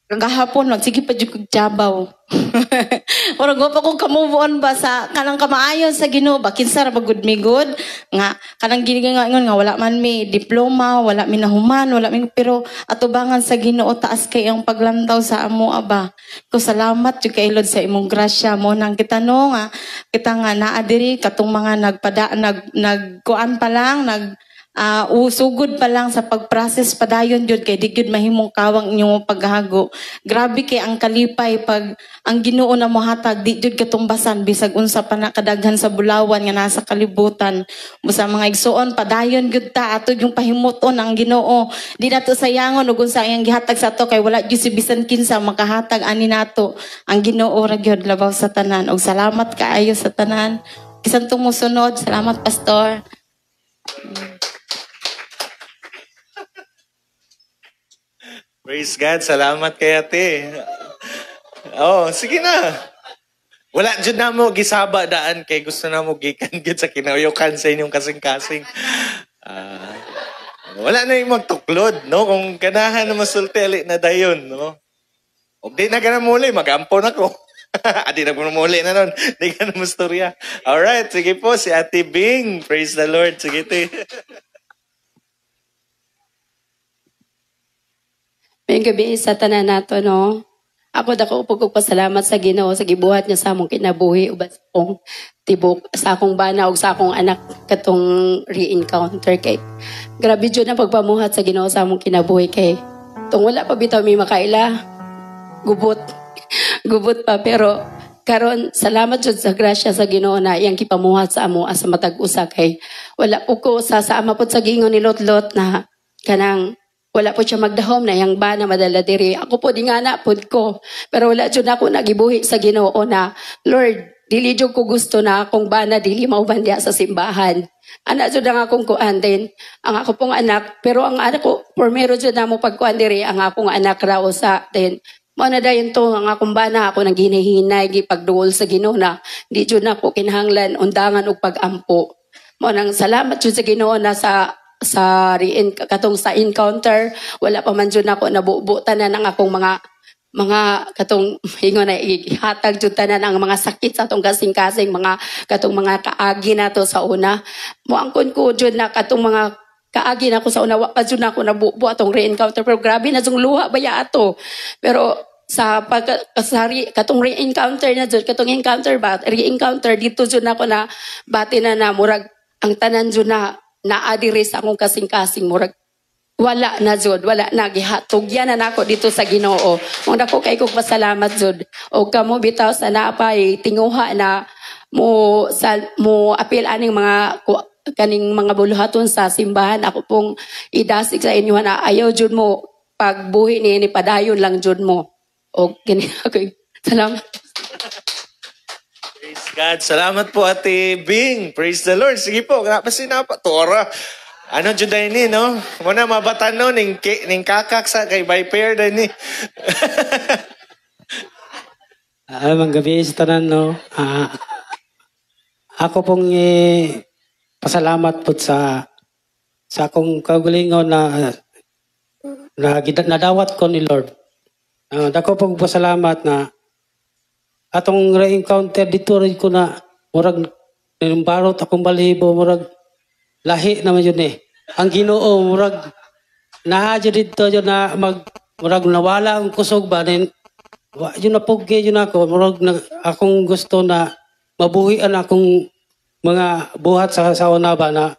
gahapon sige pa jud kog jabaw. Ora go pa kog ka-move on ba sa kanang kamaayon sa Ginoo ba kinsa ra ba good mi good nga kanang giningon nga wala man mi diploma, wala mi nahuman, wala mi pero atubangan sa Ginoo taas kay ang paglantaw sa amo aba. Ko salamat jud kay Lord sa imong grasya mo nang kita no nga kita nga naa diri katong mga nagkuan pa lang usugod pa lang sa pag-process padayon jud kay di gyud mahimong kawang inyong paghago. Grabe kay ang kalipay pag ang Ginoo na mohatag di jud katumbasan bisag unsa pa na kadaghan sa bulawan nga nasa kalibutan. Busa mga igsuon padayon gyud ta ato yung pahimuton ang Ginoo. Di nato sayangon ug unsa iyang gihatag sa ato kay wala gyud si bisan kinsa makahatag ani nato. Ang Ginoo ra gyud labaw sa tanan. Og salamat kaayo sa tanan. Bisan tong mosunod. Salamat pastor. Praise God. Salamat kay ate. Oh, sige na. Wala dyan na mo gisaba daan kay gusto na mo gikan gid sa kinauyokan sa inyong kasing-kasing. Wala na yung magtuklod, no? Kung ganahan na masulteli na dayon, no? O di na ka na muli, mag-ampon ako. Di na ko na muli na nun. Di ka na mastorya. Alright, sige po, si Ate Bing. Praise the Lord. Sige, te. May gabi sa tanan nato, no? Ako dako pug pasalamat sa Ginoo sa gibuhat niya sa among kinabuhi uban sa akong tibok sa akong bana ug sa akong anak katong re-encounter kay grabe jud na pagpamuhat sa Ginoo sa among kinabuhi kay tong wala pa bitaw mi makaila gubot pa pero karon salamat jud sa grasya sa Ginoo na iyang kipamuhat sa amo asa matag usa kay wala po ko sa ama pod sa gingon ni Lot na kanang wala po siya magdahom na yang bana madala diri. Ako po di nga na pod ko. Pero wala jud ako nagibuhi sa Ginoo na Lord, dili jud ko gusto na akong bana dili mauban diha sa simbahan. Ana jud ang akong kuan din ang ako pong anak pero ang anak ko pormero jud na mo pagkuan diri ang akong anak raw sa din. Mao na dayon to ang akong bana ako nang ginahinay gipagduol sa Ginoo na di jud na ko kinahanglan undangan og pagampo. Mao nang salamat jud sa Ginoo na sa katong sa encounter wala pa man jud nako nabubo tanan ang akong mga katong hingon na ihatag jud tanan ang mga sakit sa atong kasing-kasing mga katong mga kaagi nato sa una moangkon ko jud na katong mga kaagi nako sa una wa pa jud nako nabubo atong re-encounter pero grabe na jung luha baya ato pero sa pagkasari katong re-encounter na jud katong encounter ba re-encounter dito jud nako na bati na murag ang tanan jud na naadiri sa akong kasing-kasing murag wala na jud wala na gihatog yan na nako dito sa Ginoo mong dako kay kog pasalamat jud o kamo bitaw sa napay tinguha na mo apil aning mga kaning mga buluhaton sa simbahan ako pong idasig sa inyo na ayaw jud mo pagbuhi ni padayon lang jud mo o kini okay salamat. Praise God. Salamat po, Ate Bing. Praise the Lord. Sige po, napasinapa. Tora. Ano dyan dahil ni, no? Muna mabatan no, ning kakak sa kay Viper dahil ni. Alam gabi sa tanan, no? Ako pong pasalamat po sa akong kagalingon na nadawat ko ni Lord. Dako pong pasalamat na atong re-encounter dito rin ko na murag barot akong balibo murag lahi naman yun ang Ginoo murag nahadyo dito yun na murag nawala ang kusog ba then yun na pugge yun ako murag akong gusto na mabuhian akong mga buhat sa sauna ba na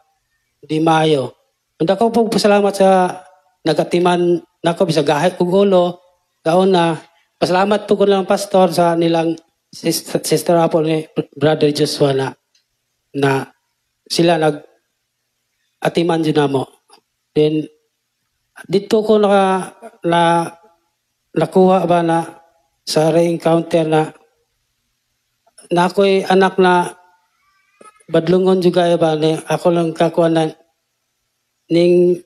di maayo. And ako po pasalamat sa nagatiman nako bisag gahit kong ulo daon na pasalamat po ko lang pastor sa nilang sister Apple ni Brother Joshua na sila nag-atiman dyan mo. Then, dito ko nakuha ba na sa re-encounter na ako'y anak na badlungon juga ba ni ako lang kakuha na ning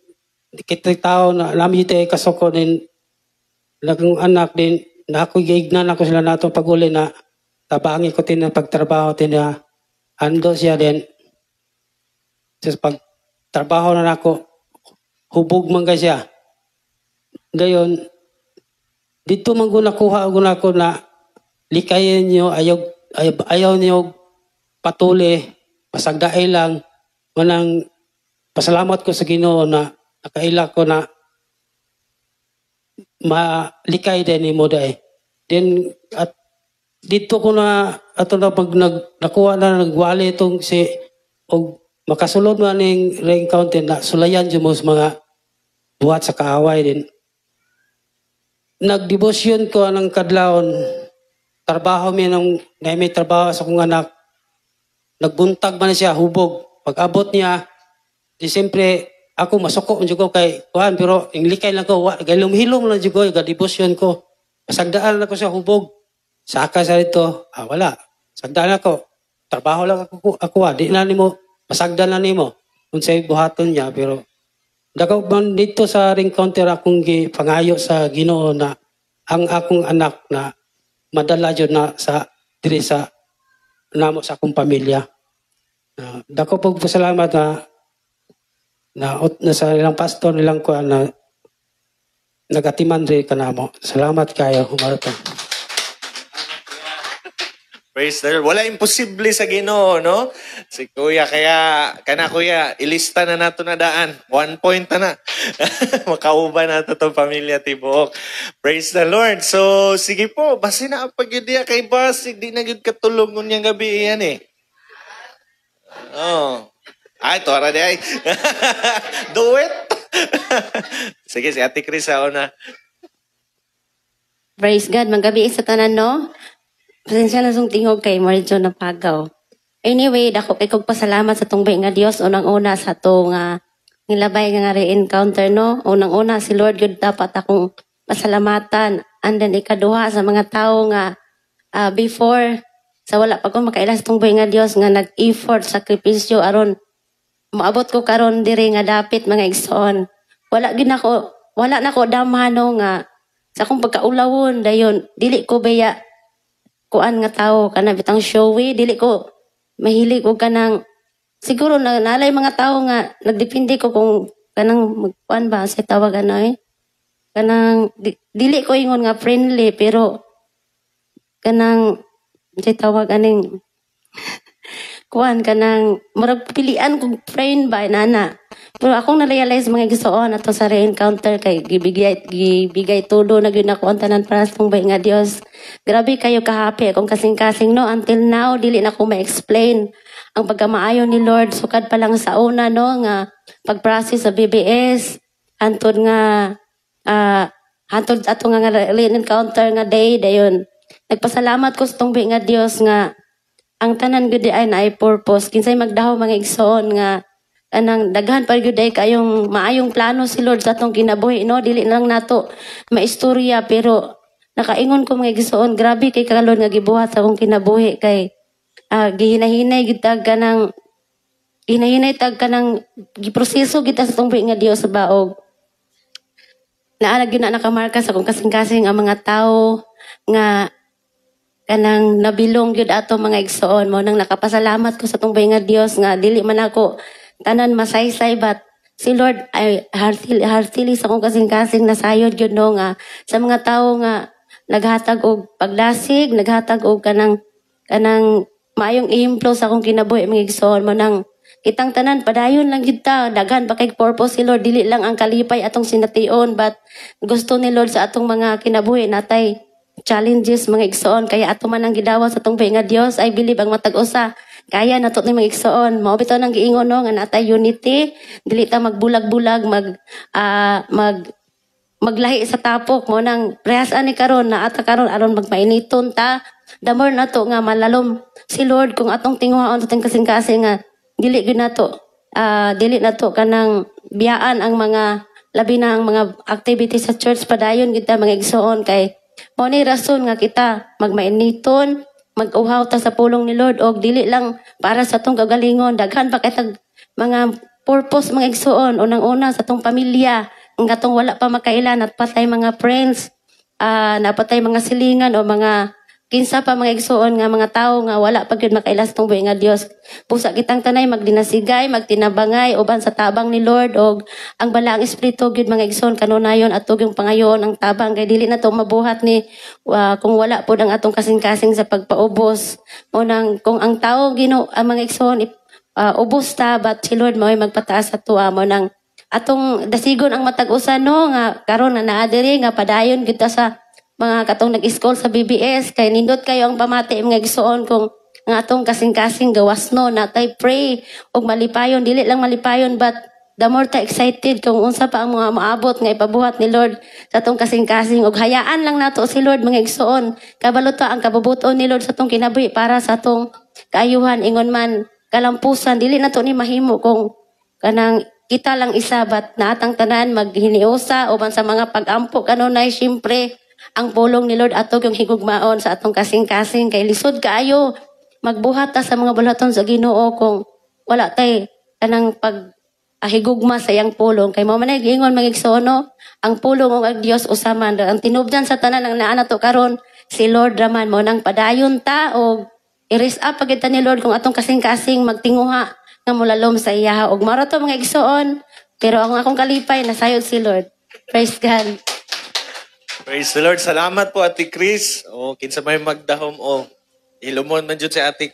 kita tao na namin ito ay kasoko din lagang anak din na ako giignan ako sila nato pag-uli na tabangi ko tin pagtrabaho tin na ando siya din sa pagtrabaho na nako hubog man ka siya gayon dito man ko nakuha ko na likayin niyo ayaw niyo patuli pasagdaay lang manang pasalamat ko sa Ginoo na nakaila ko na malikay din ni mo dahil. Then at dito ko na ato na pag nakuha na nagwali itong si og makasulod man ning re-encounter na sulayan dyan mo sa mga buhat sa kaaway din. Nagdebosyon ko ng kadlawon trabaho mi nang may trabaho sa kong anak. Nagbuntag man siya hubog. Pag abot niya di siyempre ako masuko ang ko kay kuhan pero inglikay lang ko galumhilom lang jugo ga devotion ko pasagdaan ako sa hubog saka sa dito wala sagdaan ako trabaho lang ako di na nimo pasagdan na nimo unsay buhaton niya pero dako man dito sa re-encounter akong gipangayo sa Ginoo na ang akong anak na madala jud na sa diri sa namo sa akong pamilya dako pag pasalamat na sa ilang pastor nilang ko na nagatiman rin ka na mo. Salamat kayo. Humarapang. Praise the Lord. Wala imposible sa Ginoo, no? Si Kuya, kaya, Kuya, ilista na nato na daan. 1 point na. Makauban nato itong pamilya Tibuok. Praise the Lord. So, sige po, basi na ang pag-yudya kay Boss. Hindi na yun katulong niyang gabi yan eh. Oh. Ay, tora di ay. Do it. Sige, si Ate Chris na. Praise God. Magabi sa tanan, no? Pasensya na sung tingog kay Marjo na pagaw. Anyway, dako kay kog pasalamat sa tungbay nga Dios unang-una sa to nga nilabay nga re-encounter, no? Unang-una si Lord God dapat akong pasalamatan. And then ikaduha sa mga tao nga before sa wala pa ko makaila sa tungbay nga Dios nga nag-effort, sakripisyo aron maabot ko karon diri nga dapit mga igsoon. Wala na ko damano nga sa akong pagkaulawon dayon dili ko baya kuan nga tao kana bitang showy dili ko mahilig og kanang siguro nalay mga tao nga nagdepende ko kung kanang magkuan ba sa tawag kanang dili ko ingon nga friendly pero kanang sa tawag aning kuan kanang murag pilian kung friend ba nana pero akong na-realize mga gisoon ato sa re-encounter kay gibigay tulo na gyud ako ang tanan para sa tungbay nga Dios. Grabe kayo kahapi akong kasing-kasing no until now dili na ko ma-explain ang pagkamaayo ni Lord sukad pa lang sa una no nga pag-process sa BBS hantod nga hantod ato nga re-encounter nga day dayon nagpasalamat ko sa tungbay nga Dios nga ang tanan gud ay na ay purpose kinsay magdaho mga igsoon nga anang daghan pa gud ay kayong maayong plano si Lord sa atong kinabuhi no dili lang nato maistorya pero nakaingon ko mga igsoon grabe kay kalon nga gibuhat sa akong kinabuhi kay gihinahinay gid tag kanang giproseso gid sa tungbay nga Dios sa baog naala gyud na nakamarka sa akong kasing-kasing ang mga tao nga kanang nabilong gyud ato mga igsoon mo nang nakapasalamat ko sa tungbay nga Dios nga dili man ako tanan masaysay but si Lord ay heartily sa akong kasing-kasing nasayod gyud no nga sa mga tao nga naghatag og paglasig naghatag og kanang maayong ihemplo sa akong kinabuhi mga igsoon mo nang kitang tanan padayon lang gyud ta daghan pa kay purpose si Lord dili lang ang kalipay atong sination but gusto ni Lord sa atong mga kinabuhi natay challenges mga igsoon kaya ato man ang gidawat sa tungbay nga Dios I believe ang matag usa kaya nato ni mga igsoon mao bitaw nang giingon no nga natay unity dili ta magbulag-bulag maglahi sa tapok mo nang prehas-an ni karon na ata karon aron magmainiton ta the more nato nga malalom si Lord kung atong tinguhaon sa kasing-kasing nga dili nato kanang biyaan ang mga labi na ang mga activities sa church padayon kita mga igsoon kay mo ni rason nga kita magmainiton, mag-uhaw ta sa pulong ni Lord og dili lang para sa tong kagalingon, daghan pa kay tag mga purpose mga igsoon. Unang-una sa tong pamilya, ang katong wala pa makailan at patay mga friends, napatay mga silingan o mga kinsa pa mga igsoon nga mga tao nga wala pa gyud makailas tong buhi nga Dios. Pusa kitang tanay magdinasigay, magtinabangay uban sa tabang ni Lord og ang balaang espiritu gyud mga igsoon kanunayon at yung pangayoon ang tabang kay dili na to mabuhat ni kung wala pod ang atong kasing-kasing sa pagpaubos. Unang kung ang tao ang mga igsoon ubos ta but si Lord mo'y magpataas sa tuwa mo nang atong dasigon ang matag-usa no nga karon na naadiri nga padayon kita sa mga katong nag-school sa BBS kay nindot kayo ang pamati mga igsoon kung nga atong kasing-kasing gawas no natay pray og malipayon dili lang malipayon but the more ta excited kung unsa pa ang mga maabot nga ipabuhat ni Lord sa atong kasing-kasing og hayaan lang nato si Lord mga igsoon kabalo ta ang kababuton ni Lord sa atong kinabuhi para sa atong kaayuhan ingon man kalampusan dili nato ni mahimo kung kanang kita lang isa but naatang tanan maghiniusa uban sa mga pag-ampo kanunay syempre ang pulong ni Lord ato yung higugmaon sa atong kasing-kasing kay lisod kaayo magbuhat ta sa mga bulaton sa Ginoo kung wala tay kanang higugma sa iyang pulong kay mao man giingon magigsono ang pulong og ang Dios usaman ang tinubdan sa tanan ang naa nato karon si Lord raman mo nang padayon ta og i-raise up pagita ni Lord kung atong kasing-kasing magtinguha nga mulalom sa iya og maro to mga igsoon pero ang akong kalipay nasayod si Lord. Praise God. Praise the Lord. Salamat po, Ate Chris. Kinsa may magdahom ilumon man jud si Ate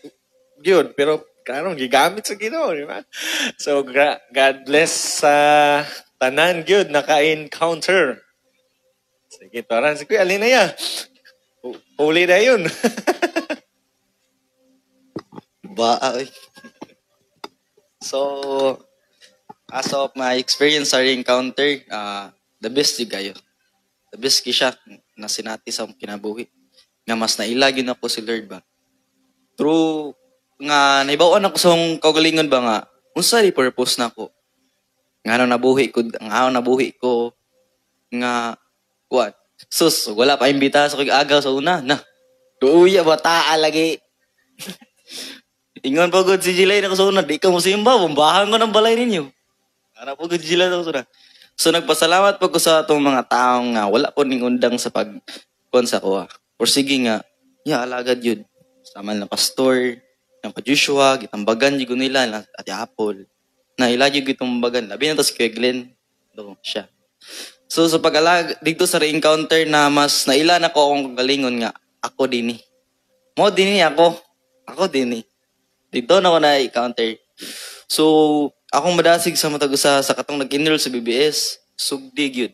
Gyud pero karong gigamit sa Ginoo, di ba? So God bless sa tanan gyud naka-encounter. Sige, taran si Kuya alin na ya. Huli na yun. So, as of my experience sa encounter, the best yung kayo. The best siya na sinati sa kinabuhi. Nga mas nailagin ako si Lord ba. True, nga naibawaan ako sa kaugalingon ba nga, unsa di purpose na ako. Nga nabuhi ko, nga, what? Sus, wala pa imbita sa kag-agaw sa una, na. Duya, bata lagi. Ingon pa good si Jilay na ko sa una, di ka mo simba, bumbahan ko ng balay ninyo. Ano po good si Jilay na ko sa una. So nagpasalamat po ko sa itong mga taong nga wala po ning undang sa pagkonsa ko. Or sige nga, alagad yun. Sama na pastor, ng pa-Joshua, gitambagan yun nila, at Apple. Na ilagay yun gitambagan. Labi na to si Kuya Glenn. Doon siya. So sa dito sa re-encounter na mas nailan ako akong galingon nga, ako din eh. Mo din eh ako. Ako din eh. Dito na ako na-encounter. So, akong madasig sa matag-usa sa katong nag-enroll sa BBS, sugdi gyud.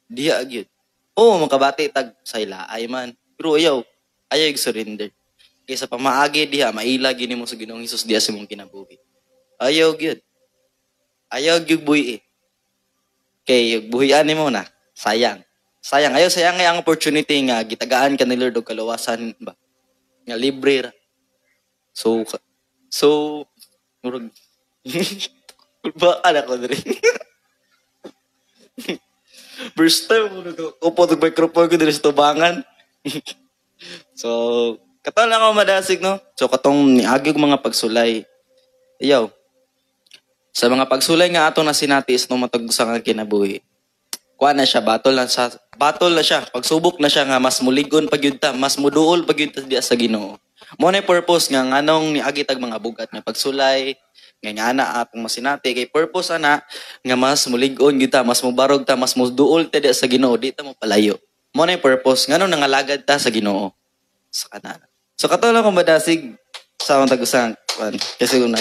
Diya gyud. Makabati tag sa ilaay man. Pero ayaw surrender. Kaysa pamaagi diha, maila gini mo sa Ginoong Hesus diha sa mong kinabuhi. Ayaw gyud. Ayaw gyud buhi eh. Kay buhian nimo na, sayang. Sayang ang opportunity nga gitagaan ka ni Lord og kaluwasan ba. Nga libre ra. So murag baka ko diri. First time upo ng microphone ko diri sa tubangan. So, katong lang ako madasig, no? So, katong niagi ko mga pagsulay. Iyaw, sa mga pagsulay nga atong nasinatis no matag-usa nga kinabuhi. Kuha na siya, battle na siya. Pagsubok na siya nga mas muligon pagyud ta, mas muduol pagyud ta diya sa Ginoo. Mo na purpose nga nganong niagi tag mga bugat nga pagsulay, nga ana atong masinati kay purpose ana nga mas mulig-on gyud ta, mas mubarog ta, mas muduol ta diya sa Ginoo, di ta mo palayo. Mo na purpose nganong nangalagad ta sa Ginoo sa kanana. So katulad ko madasig sa akong tag-usang kasi una.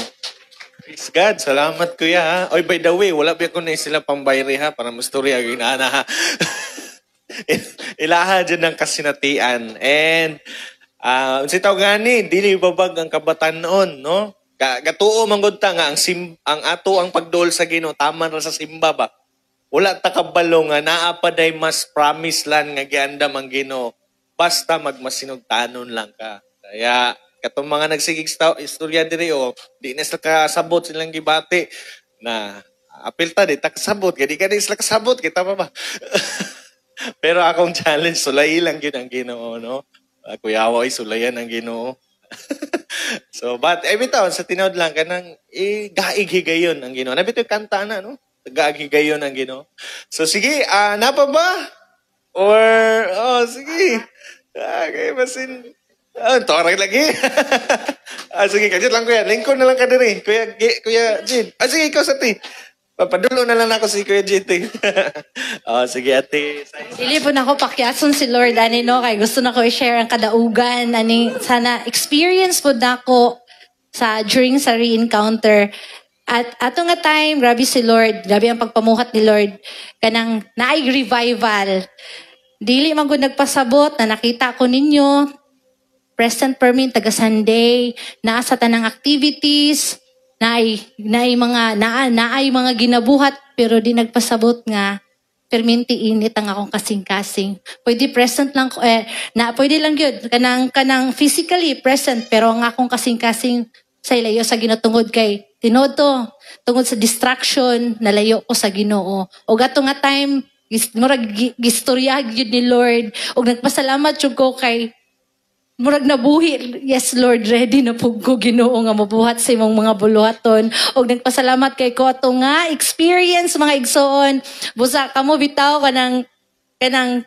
Praise God. Salamat kuya ha. Oy, by the way, wala pa ko na sila pambayri ha para mastorya ginana ha. Ilaha dyan ng kasinatian. And si tao gani, dili babag ang kabatan noon, no? Gatuo manggod ta nga ang ato ang pagdol sa Ginoo taman ra sa simba ba. Wala ta kabalo nga naa pa day mas promise lan nga giandam ang Ginoo. Basta magmasinugtanon lang ka. Kaya katong mga nagsigig istorya diri di na sila kasabot silang gibati na apil ta di takasabot, kadi sila kasabot kita pa ba. Pero akong challenge sulay lang yun ang Ginoo, no? Kuya Awa, sulayan ang Ginoo. So, but every time sa tinod lang kanang gaig-higayon ang Ginoo. Nabito kanta na, no? Gaig-higayon ang Ginoo. So sige, napa ba? Or sige. Okay, basin. Torang lagi. Sige, kadit lang kuya. Lingkod na lang ka diri. Kuya Jin. Sige, ikaw sa ti. Papadulo na lang ako si Kuya Jin. Sige, ate. Dili po na ako pakyason si Lord ani no kay gusto na ko i-share ang kadaugan ani sana experience po na ko during sa re-encounter. At ato nga time, grabe si Lord, grabe ang pagpamuhat ni Lord kanang naay revival. Dili man gud nagpasabot na nakita ko ninyo present permit taga Sunday, naa sa tanang activities, naay mga ginabuhat pero di nagpasabot nga perminti init ang akong kasing-kasing. Pwede present lang pwede lang gyud kanang physically present pero ang akong kasing-kasing sa ilayo sa Ginoo tungod kay tinodo tungod sa distraction nalayo ko sa Ginoo. Og ato nga time murag gistorya gyud ni Lord og nagpasalamat jud ko kay murag nabuhi. Yes, Lord, ready na po ko Ginoo nga mabuhat sa imong mga buluhaton. Og nagpasalamat kay ko ato nga experience mga igsoon. Busa kamo bitaw kanang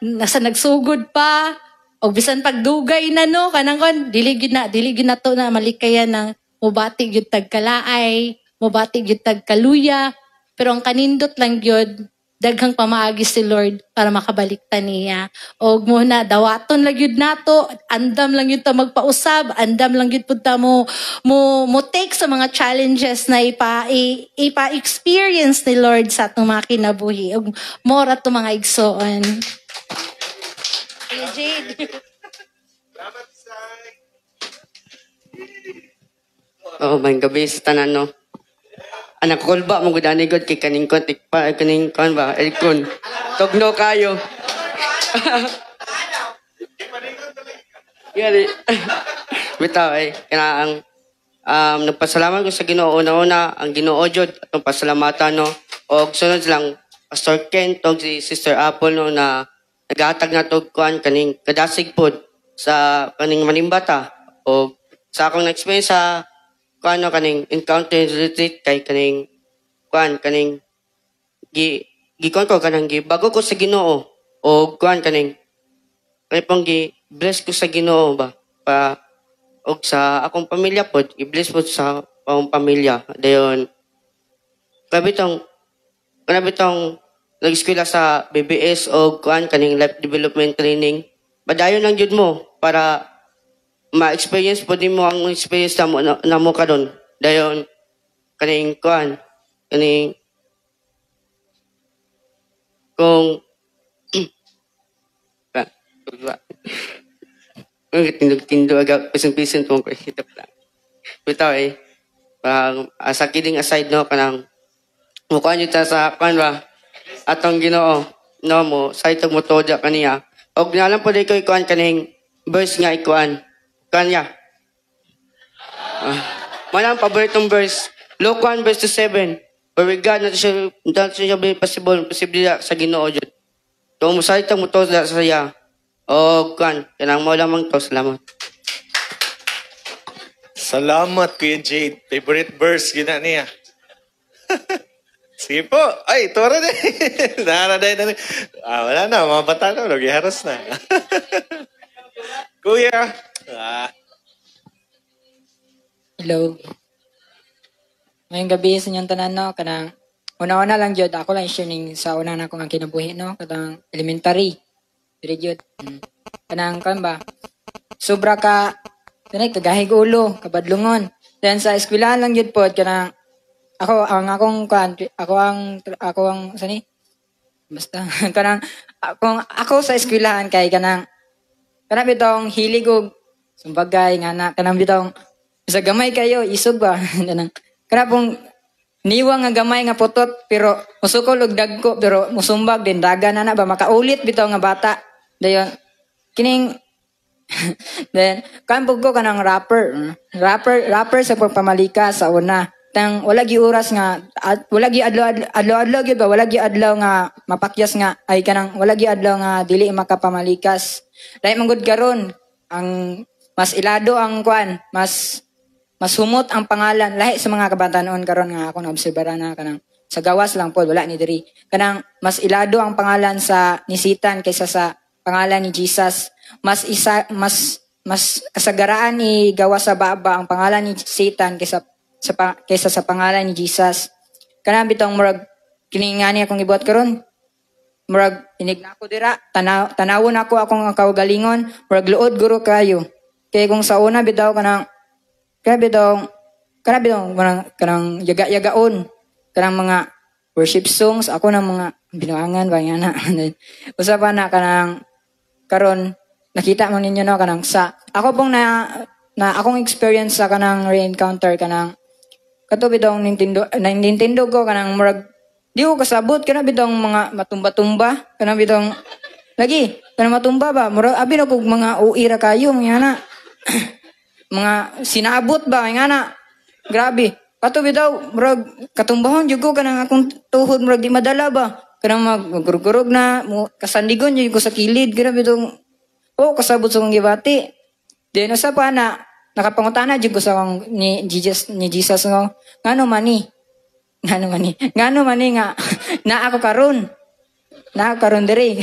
nasa nagsugod pa og bisan pagdugay na no kanang kon dili gid na to na malikayan ng mubati gyud tag kalaay, mubati gyud tag kaluya, pero ang kanindot lang gyud daghang pamaagi si Lord para makabaliktan niya. Og muna dawaton lang yun nato, andam lang yun ta magpausab, andam lang yun punta mo take sa mga challenges na ipa-experience ni Lord sa atong mga kinabuhi. Og mora to mga igsoon. Jade. May gabi sa tanan no. Anak ko ba mo gud ani god kay kaning kon ba aircon tugno kayo. Yari. Bitaw kanang nagpasalamat ko sa Ginoo una ang Ginoo jud atong pasalamatan no. Og sunod lang Pastor Ken tog si Sister Apple no na nagahatag na tog kuan kaning kadasig pod sa kaning manimbata og sa akong experience sa kuano kaning encounter retreat kay kaning gikon ko kanang bago ko sa Ginoo o kaning pang bless ko sa Ginoo ba pa og sa akong pamilya pod i-bless pod sa akong pamilya dayon grabe tong nag-eskwela sa BBS o kaning life development training padayon lang jud mo para ma-experience po din mo ang experience na mo karon. Dayon, kaning kung tindog agak pising-pising tong hitap lang. Bitaw sa kidding aside no kanang mukha nyo ta sa ba atong Ginoo no mo sa itong motoda kaniya. Og nalang po di ko kaning verse nga kanya. Malang paboritong verse. Luke 1 verse 7. For with God not siya possible sa Ginoo jud. Kung musalita mo to sa saya. O kanang mo lamang to. Salamat. Salamat Kuya Jade. Favorite verse gina niya. Sige po. Ay, tora na. Naraday na. Wala na. Mga bata na. Nag-iharas na. Kuya. Hello. Ngayong gabi sa inyong tanan no, kanang una-una lang jud ako lang sharing sa una na kong ang kinabuhi no, kanang elementary. Dire jud. Kanang ba? Sobra ka kagahig ulo, kabadlungon. Then sa eskwelahan lang jud pod kanang ako ang sani? Basta kanang ako sa eskwelahan kay kanang bitong hilig og sumbagay nga na kanang bitong sa gamay kayo isog ba kanang pong niwa nga gamay nga putot pero musukol og dagko pero musumbag din daga na ba makaulit bitaw nga bata dayon kining then kanpog ko kanang rapper sa pagpamalika sa una tang wala gi oras nga at wala gi adlaw gyud ba wala gi adlaw nga mapakyas nga ay kanang wala gi adlaw nga dili makapamalikas. Dahil manggod karon ang mas ilado ang kwan, mas humot ang pangalan lahi sa mga kabatanon karon nga ako naobserbahan na kanang sa gawas lang po wala ni diri. Kanang mas ilado ang pangalan sa nisitan kaysa sa pangalan ni Jesus. Mas kasagaraan ni gawa sa baba ang pangalan ni Satan kaysa sa pangalan ni Jesus. Kanang bitong murag kiningani akong ibuhat karon. Murag inig na ako dira, tanawon ako akong kaugalingon, murag luod guro kayo. Kaya kung sa una bitaw kanang kanang yaga-yagaon, kanang mga worship songs, ako ng mga binuangan ba yan na. Usapan na kanang karon nakita mo ninyo no kanang sa ako pong na akong experience sa kanang re-encounter kanang kato bitong Nintendo ko kanang murag di ko kasabot kana bitong mga matumba-tumba kana bitong lagi kana matumba ba murag abi na kog mga uira kayo nga na mga sinabot ba nga na grabe kato bitaw murag katumbahon jud ko kanang akong tuhod murag di madala ba kanang magurugurog na kasandigon jud ko sa kilid grabe bitong kasabot sa kong gibati. Then, usa pa na, nakapangutana dyan ko sa ni Jesus nga, ngano mani nga, na ako karon diri.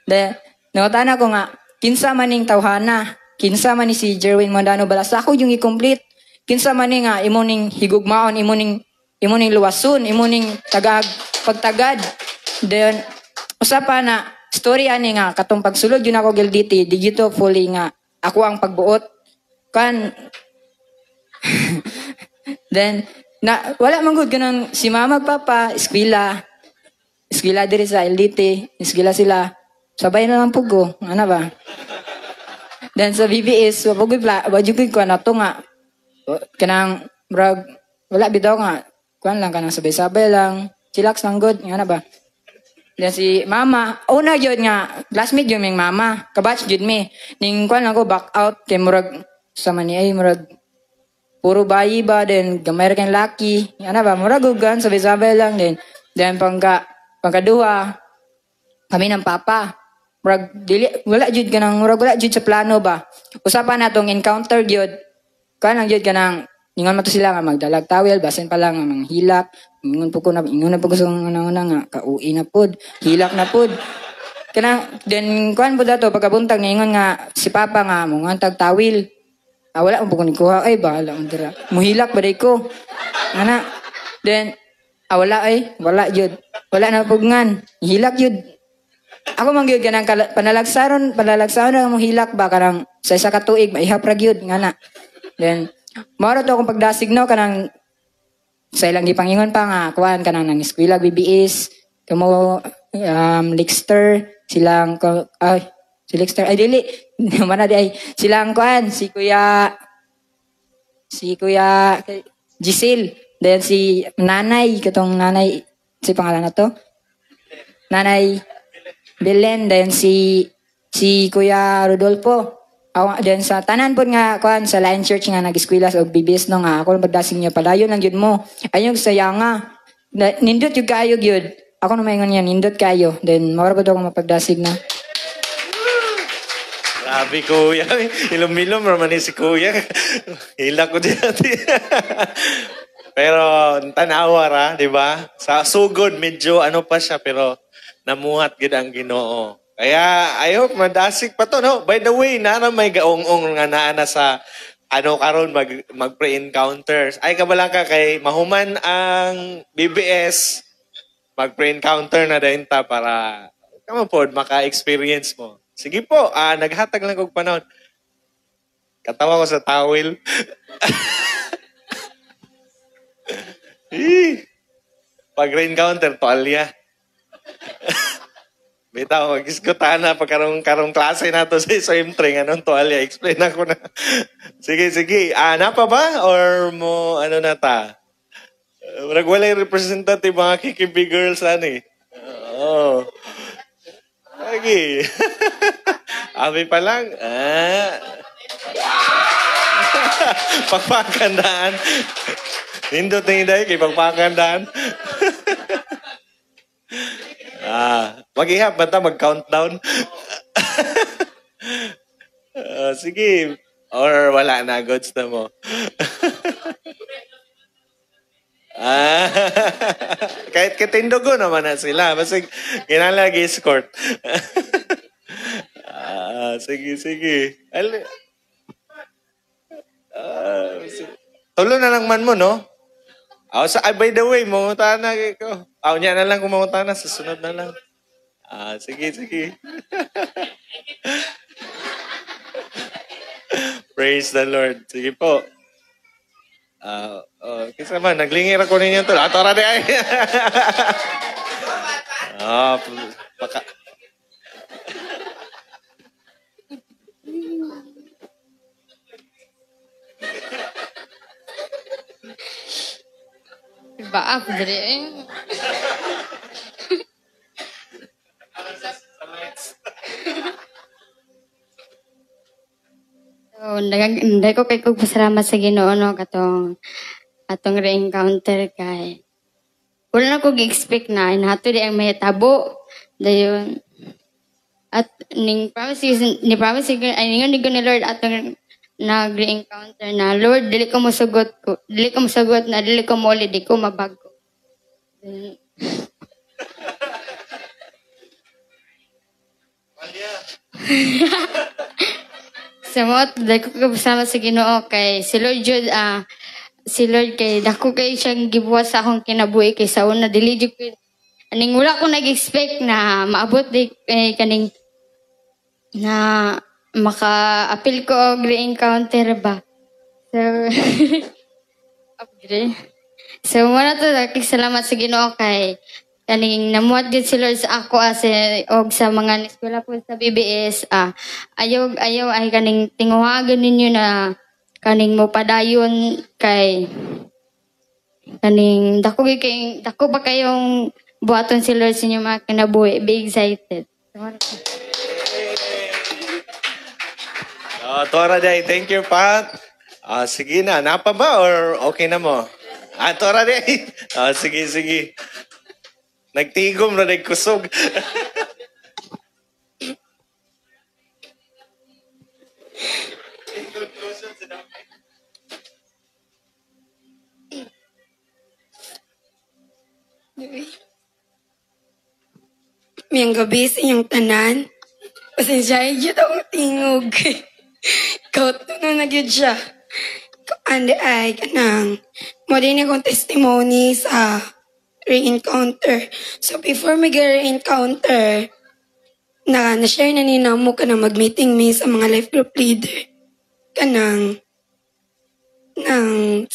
Then, nakutana ko nga, kinsa maning tawhana, kinsa mani si Jerwin Mondano balas, ako yung i-complete. Kinsa mani nga, imuning higugmaon, imuning luwason, imuning pagtagad. Then, usa pa na, story ani nga katong pagsulod yun ako gilditi digito fully nga ako ang pagbuot kan then na wala man gud ganun si mama papa eskwela diri sa LDT eskwela sila sabay na lang pugo ana ba then sa BBS wajugoy ko na to nga kanang brag wala bitaw nga kuan lang kanang sabay-sabay lang chillax lang good ana ba. Then si mama, una yun nga, classmate yun yung mama, kabatch yun mi. Ning kwan ako, back out, kay murag, sa mani ay murag, puro bayi ba, then gamay kang laki, yan ba, murag ugan, sabay-sabay lang, then pangkaduha, kami ng papa, murag, wala jud kanang, murag wala jud sa plano ba. Usapan na tong encounter jud, kanang jud kanang, ningon mato sila nga magdalag tawel, basin pa lang mga hilak, ingon po ko sa una nga, kauwi na pod, hilak na pod. Kana, then, kuhan po dato, pagkabuntag, ningon nga, si Papa nga, mga tag tawil. Wala mo po ko nikuha, ay, bahala mo dira. Muhilak ba day ko? Ana, then, wala yun. Wala na pugngan, hilak yun. Ako mang yun, ganang panalagsaron na mong hilak ba, karang sa isa katuig, maihap yun, nga na. Then, mara to akong pagdasig no, kanang, sa ilang gipangingon pa nga, kuhan ka nang eskwela, BBS, kamo, Lixter, silang, si Lixter, ay dili, mana di ay, silang kuhan, si Kuya Giselle, then si Nanay, katong Nanay, si pangalan na to, Nanay Belen, then si Kuya Rodolfo, then sa tanan po nga kuan sa Lion Church nga nag-eskwela sa BBS no nga ako magdasing niya padayon lang yun mo ayong saya nga nindot yung kayo yun ako na maingon yan nindot kayo then mawala ba daw akong mapagdasig na grabe kuya ilum-ilum naman si kuya hilak ko dito pero tanawa ra di ba sa sugod medyo ano pa siya pero namuhat gid ang Ginoo. Kaya, I hope madasig pa to, no? By the way, may gaong-ong nga naana sa, karon mag-pre-encounters. Ay, kabalang ka kay mahuman ang BBS, mag-pre-encounter na din ta para, maka-experience mo. Sige po, naghatag lang kong panahon. Katawa ko sa towel. Pag-re-encounter, toalya. Bitaw, mag-iskutan na pagkarong klase na to sa swim-train. Anong tuwalya? Explain ako na. Sige. Na pa ba? Or mo, na ta? Wala yung representative mga kikibi girls, Oo. Lagi. Abi pa lang. Pagpagandaan. Nindot na inday, kay pagpakandaan. Mag-ihap ba ta? Mag-countdown? Sige. Or wala na, goods na mo. Kahit katindugo naman na sila. Basta ginalagi escort. Sige. Tulo na lang man mo, no? By the way, mamunta na ko. Niya na lang kung mamunta na. Susunod na lang. Sige. Praise the Lord. Sige po. Kisa man, naglingir ako ninyo ito. Tora di ay. Baka. Baak diri. So, nagay ko kay kog pasalamat sa Ginoo no katong re-encounter kay. Wala na ko gi-expect na inato di ang may tabo dayon. At ni promise ay ningon ni Lord atong nag-re-encounter na Lord dili ko mosugot na dili ko mo ulit di ko mabago. Samot, dako ko kasama sa Ginoo kay si Lord Jud, si Lord kay dako kay siyang gibuhat sa akong kinabuhi kay sa una dili jud ko aning wala ko nag-expect na maabot di kaning na maka-appeal ko og re-encounter ba. So upgrade. So wala to salamat sa Ginoo kay kaning namuhat gid si Lord sa ako as og sa mga eskwela po sa BBS ayaw ay kaning tinguhagan ninyo na kaning mo padayon kay kaning dako pa kayong buhaton si Lord sa inyo mga kinabuhi. Be excited. Tora day, thank you Pat. Sige na, napa ba or okay na mo? Tora day. Sige. Nagtigom na nagkusog. Mayang gabi sa inyong tanan. Pasensya yun akong tingog. Kautuno na yun siya. Andi ay kanang mo din akong testimony sa re-encounter. So before mag-re-encounter, na-share na nina mo ka na mag-meeting me sa mga life group leader. Kanang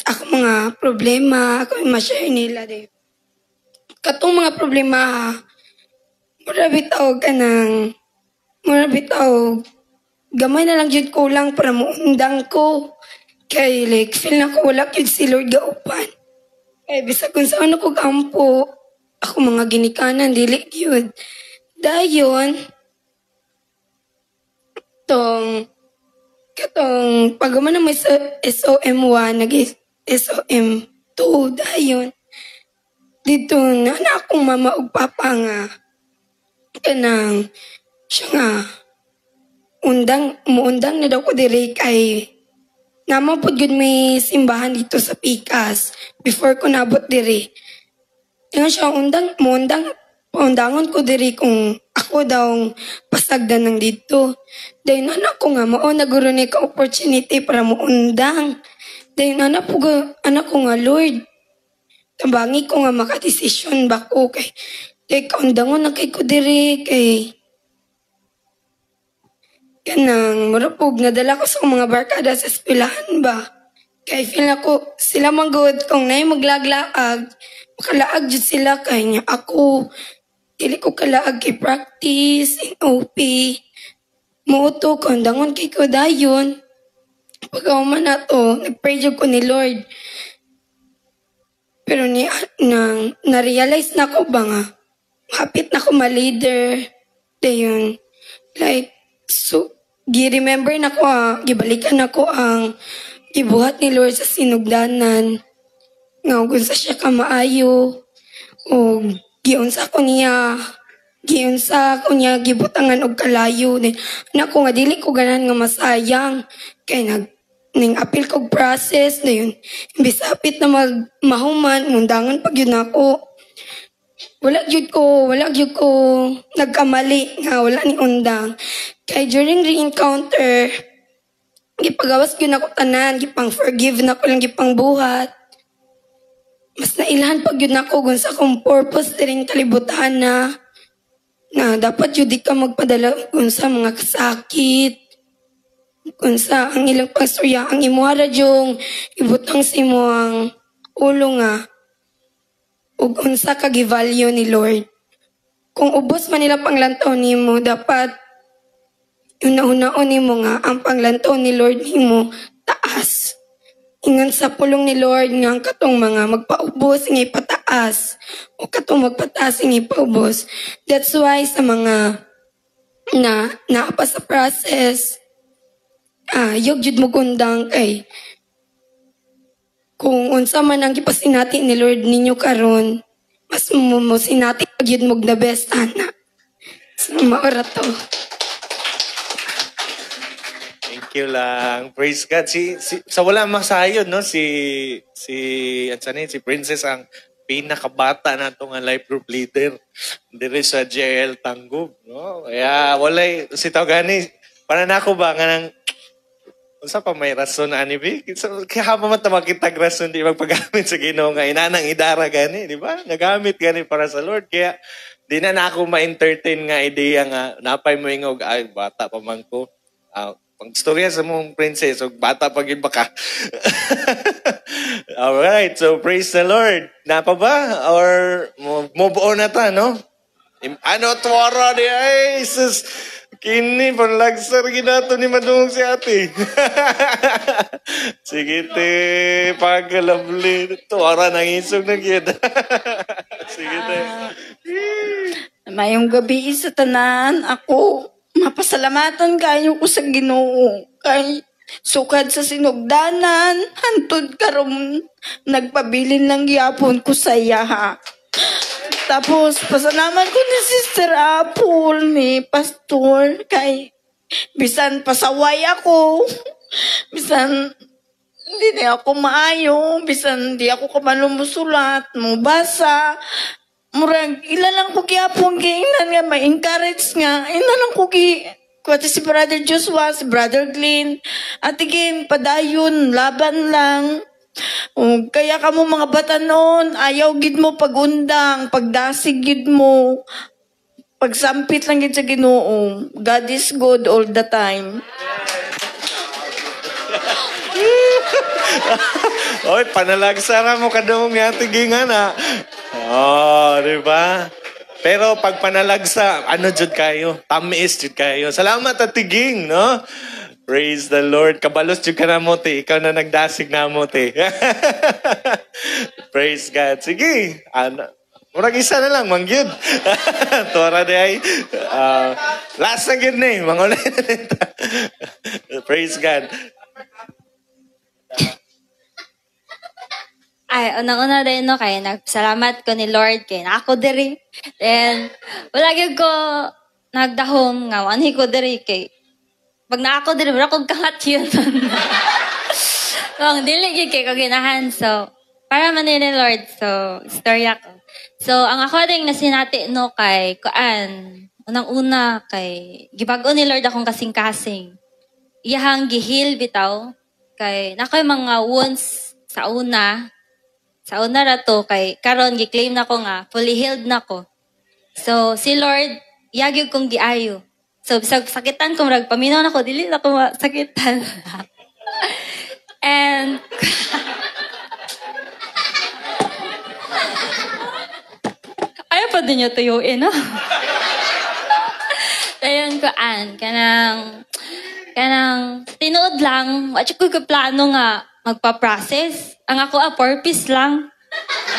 ako mga problema, ako yung ma-share nila. Katong mga problema, gamay na lang jud kulang para muundang ko. Kay like, feel na ko wala jud si Lord gaupan. Kay bisag kung saan ako gampo, ako mga ginikanan, dili yun. Dayon, katong pagama na may SOM1, nag-SOM2, dayon. Dito na akong mama ug papa nga, kanang, siya nga, muundang na daw ko diri kay, naman po good may simbahan dito sa Pikas before ko nabot diri. Yan siya, paundangon ko diri kung ako daw pasagdan ng dito. Dahil anak ko nga, naguro ni ka opportunity para muundang. Dahil anak ko nga, Lord, tabangi ko nga makadesisyon ba ko kay kaundangon na kay ko diri kay kanang marapog nadala ko sa mga barkada sa eskwelahan ba. Kay feel na ko sila manggod kung na'y maglaglaag, makalaag jud sila kay niya. Ako, dili ko kalaag kay practice, in OP, moto, kaundangon kay ko dayon. Pag-auman na to, nag-pray jud ko ni Lord. Pero na-realize na ko ba nga, hapit na ko ma-leader. Dayon, like, so, gi-remember na ko gibalikan na ko ang gibuhat ni Lord sa sinugdanan. nga unsa siya ka maayo o giunsa ko niya gibutangan og kalayo din nako nga dili ko ganan nga masayang kay ning apil kog process na yun imbis apit na mahuman mundangan pag yun ako wala gyud ko nagkamali nga wala ni undang kay during re-encounter gipagawas gyud ako tanan gipang forgive na ko lang gipang buhat mas nailhan pag yun ako kung sa kong purpose din kalibutan na dapat yun di ka magpadala kung sa mga kasakit kung sa ang ilang pastorya ang imuha radyong ibutang sa imo ang ulo nga ug unsa ka gi-value ni Lord kung ubos man nila panglantaw nimo dapat una-unaon nimo nga ang panglantaw ni Lord nimo taas ingon sa pulong ni Lord nga ang katong mga magpaubos nga ipataas o katong magpataas nga ipaubos. That's why sa mga naapa sa process, yog jud mo gundang kay kung unsa man ang gipasinati ni Lord ninyo karon, mas mo sinati pag yun mo the best ana. So maora to. Thank you lang. Praise God. Sa wala masayod, no? Si Princess ang pinakabata na itong life group leader. Diri sa JL Tanggub, no? Kaya walay, si Tawgani, para na ako ba nga nang, unsa pa may rason na anibi? Kaya habang makitag rason di magpagamit sa Ginoo nga inanang idara gani, di ba? Nagamit gani para sa Lord. Kaya di na ako ma-entertain nga ideya nga napay mo ingog, ay bata pa man ko. Pagstorya sa mong princess, o bata pag iba ka. Alright, so praise the Lord. Napa ba? Or move on na ta, no? Ano, tuwara di ay, sus. Kini, panlagsar ginato ni madungog si ate. Sige, te, pagkalabli. Tuwara nang isog na gyud. Sige, te. Mayong gabi sa tanan, ako, mapasalamatan kayo ko sa Ginoo. Kay sukad sa sinugdanan, hantod karon nagpabilin lang gyapon ko sa iya. Tapos pasalamat ko ni Sister Apple, ni Pastor, kay bisan pasaway ako, bisan hindi na ako maayo, bisan di ako kamalumusulat, mubasa, murag, ilalang ko gyapon kainan nga, ma-encourage nga, ilalang ko kuwati si Brother Joshua, si Brother Glenn, at again, padayon, laban lang. Kaya kamo mga bata noon, ayaw gid mo pagundang, pagdasig gid mo, pagsampit lang gid sa Ginoo. God is good all the time. Oy, panalagsara mo kadong nga tigingan na. Oh, di ba? Pero pag panalagsa, ano jud kayo? Tamis jud kayo. Salamat at tiging, no? Praise the Lord. Kabalos jud ka na mo, te. Ikaw na nagdasig na mo, te. Praise God. Sige. Murag isa na lang, mangyud. Tora de ay. Last na gyud na eh. Mangulay na nito. Praise God. Ay, unang-una rin, no, kaya nagsalamat ko ni Lord, kaya ako diri. And, wala gyud ko nagdahom nga, wanhi ko diri, kay, pag na ako diri, wala kong kangat yun. Ang dili gyud kay kaginahan, so, para man ni Lord, so, istorya ko. So, ang ako ding nasinati, no, kay, unang-una, kay, gibago ni Lord akong kasing-kasing. Iyahang gihil bitaw, kay, nakoy mga wounds sa una ra to, kay karon gi-claim na ko nga fully healed na ko. So si Lord yagyog kong giayo. So bisag sakitan ko murag paminaw na ko, dili na ko sakitan. And ayaw pa din niyo tuyuin, no? Ayun ko kanang tinuod lang, at ko plano nga magpa-process. Ang ako purpose lang.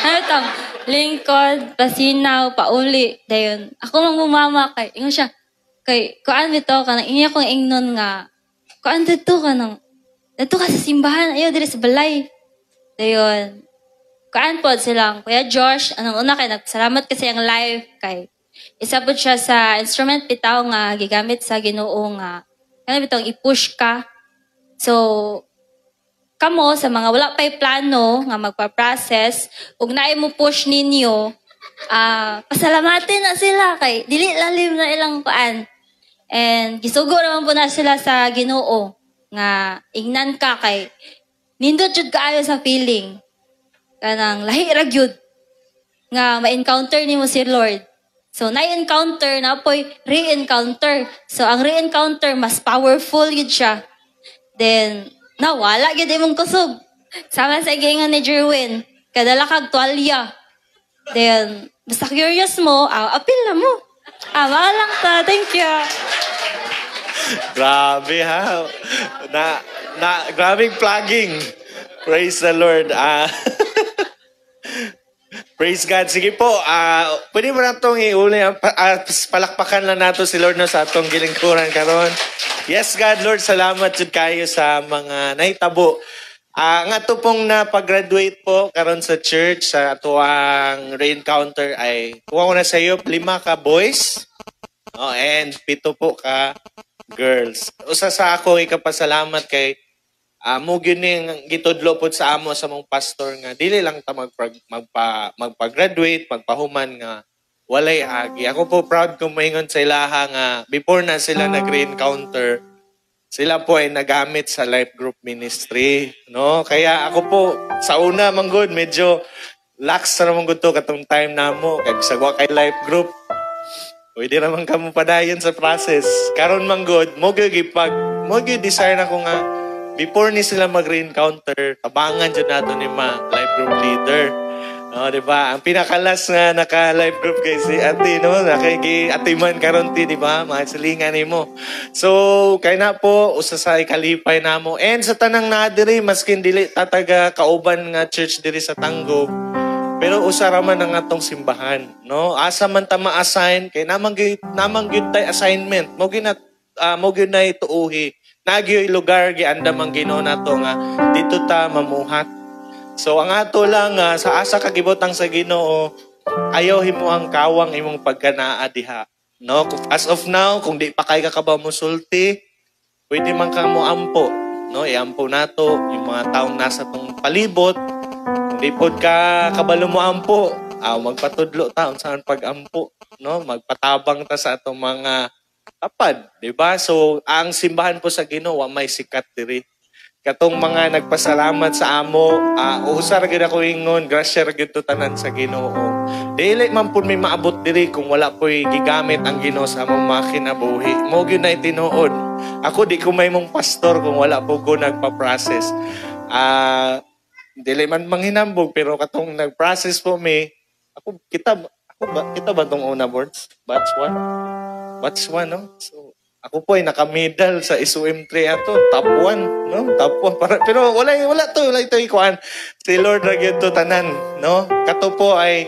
Ano tang lingkod, pasinaw, pauli. Dayon. Ako mang mumama kay, ingon siya, kay, kuan dito ka nang inya kong ingnon nga, kuan dito ka nang, dito ka sa simbahan, ayaw dito sa balay. Dayon. kuan po silang Kuya Josh, anong una kay nagsalamat kasi ang live kay isa po siya sa instrument bitaw nga gigamit sa Ginoo nga kanang bitaw i-push ka. So kamo sa mga wala pa'y plano nga magpa-process, ug naay mo push ninyo, pasalamatin na sila kay dili lalim na ilang kuan. And gisugo naman po na sila sa Ginoo nga ingnan ka kay nindot jud kaayo sa feeling. Kanang lahi ra gyud nga ma-encounter nimo si Lord. So na-encounter na po'y re-encounter. So ang re-encounter mas powerful yun siya. Then nawala gyud imong kusog. Sama sa gingon ni Jerwin, kadala kag tuwalya. Then basta curious mo, apil na mo. Wala lang ta. Thank you. Grabe ha. Grabing plugging. Praise the Lord. Praise God. Sige po, pwede mo na itong iuli, palakpakan lang nato si Lord no, sa atong gilingkuran karon. Yes, God, Lord, salamat jud kayo sa mga nahitabo. Nga to pong napag-graduate po karon sa church, sa atuang re-encounter ay kuha ko na sa iyo, 5 ka boys and 7 po ka girls. Usa sa ako, ikapasalamat kay mo gining gitudlo pod sa amo sa mong pastor nga dili lang ta magpa-graduate, magpahuman nga walay agi. Ako po proud kong maingon sa ilaha nga before na sila nag-re-encounter, sila po ay nagamit sa life group ministry, no? Kaya ako po sa una manggod medyo lax na naman to katong time namo kay sagwa kay life group. Pwede naman kamo padayon sa process. Karon manggod mo gyud desire na ko nga before ni sila mag-re-encounter, tabangan dyan nato ni life group leader. Diba? Ang pinakalas nga naka-life group kay si ate, no? Ate-man karon ti, diba? Mga silingan ni mo. So, kaya na po, usa sa ikalipay na mo. And sa tanang na diri, maskin dili tataga kauban nga church diri sa Tanggob. Pero usa raman ang atong simbahan, no? Asa man ta ma-assign, kay namang gyud tay assignment. Mo gyud na ituuhi. Nagyoy lugar gianda man Ginoo nato nga dito ta mamuhat. So ang ato lang sa asa kagibotang sa Ginoo, ayaw himo ang kawang imong pagkanaa diha. No, as of now kung di pa kay ka ba musulti, pwede man kang moampo, no? Iampo nato yung mga taong nasa tong palibot. Kung di pod ka kabalo mo ampo, magpatudlo ta unsaon pag-ampo, no? Magpatabang ta sa atong mga tapad, di ba? So, ang simbahan po sa Ginoo may sikat diri. Katong mga nagpasalamat sa amo, usar gid ako ingon, grasya ra gyud tanan sa Ginoo. Dili man pud may maabot diri kung wala po'y gigamit ang Ginoo sa among mga kinabuhi. Mo gyud na tinuod. Ako di ko may mong pastor kung wala po ko nagpa-process. Dili man manghinambog pero katong nag-process po kita ba tong una boards? Batch 1, no? So, ako po ay naka-medal sa SUM3 ato, top 1, no? Top 1 pero wala ito ikuan. Si Lord ra gyud to tanan, no? Kato po ay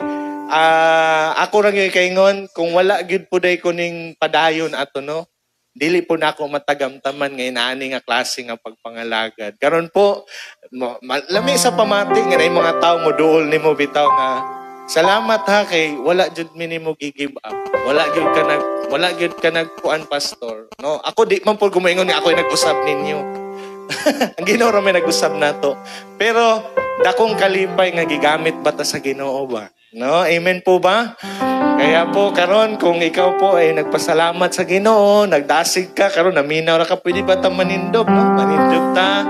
ako ra gyud kaingon kung wala gyud puday ko ning padayon ato, no? Dili po na ako matagamtaman nga inaani nga klase nga pagpangalagad. Karon po lami sa pamati nga na mga tawo mo duol nimo bitaw nga salamat ha kay wala jud minimo gi-give up. Wala gyud ka nagkuan pastor, no? Ako di man pud gumaingon nga ako ay nag-usab ninyo. Ang Ginoo ra may nag-usab nato. Pero dakong kalipay nga gigamit bata sa Ginoo ba? No? Amen po ba? Kaya po karon kung ikaw po ay nagpasalamat sa Ginoo, nagdasig ka karon naminaw ra ka, pwede ba ta manindog, no? Manindog ta.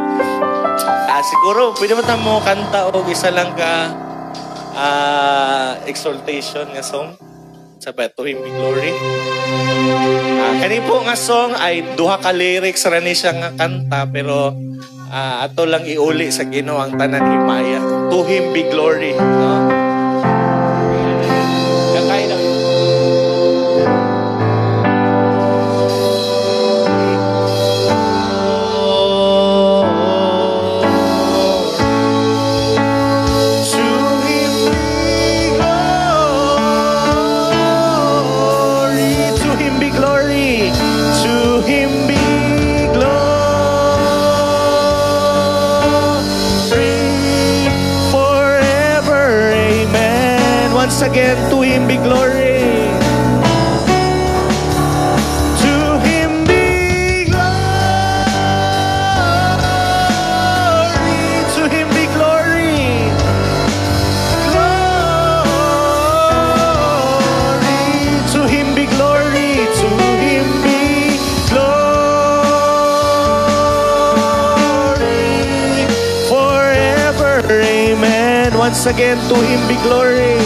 Siguro pwede ba ta mo kanta og isa lang ka exaltation nga song? Sabat to Him be glory. Kani po nga song ay duha ka lyrics ra ni siya nga kanta pero ato lang iuli sa Ginoo ang tanan himaya. To Him be glory, no? Kakay na. Forever once again, to Him be glory. To Him be glory. To Him be glory. Glory. To Him be glory. To Him be glory. Forever. Amen. Once again, to Him be glory.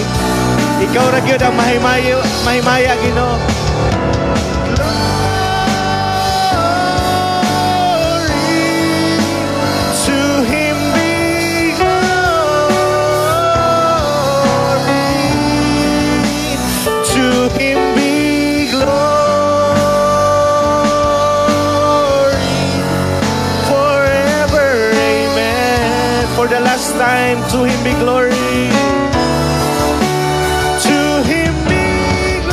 Ikaw ra gyud ang mahimaya Ginoo. To Him be glory. To Him be glory. Forever. Amen. For the last time, to Him be glory. To Him be glory.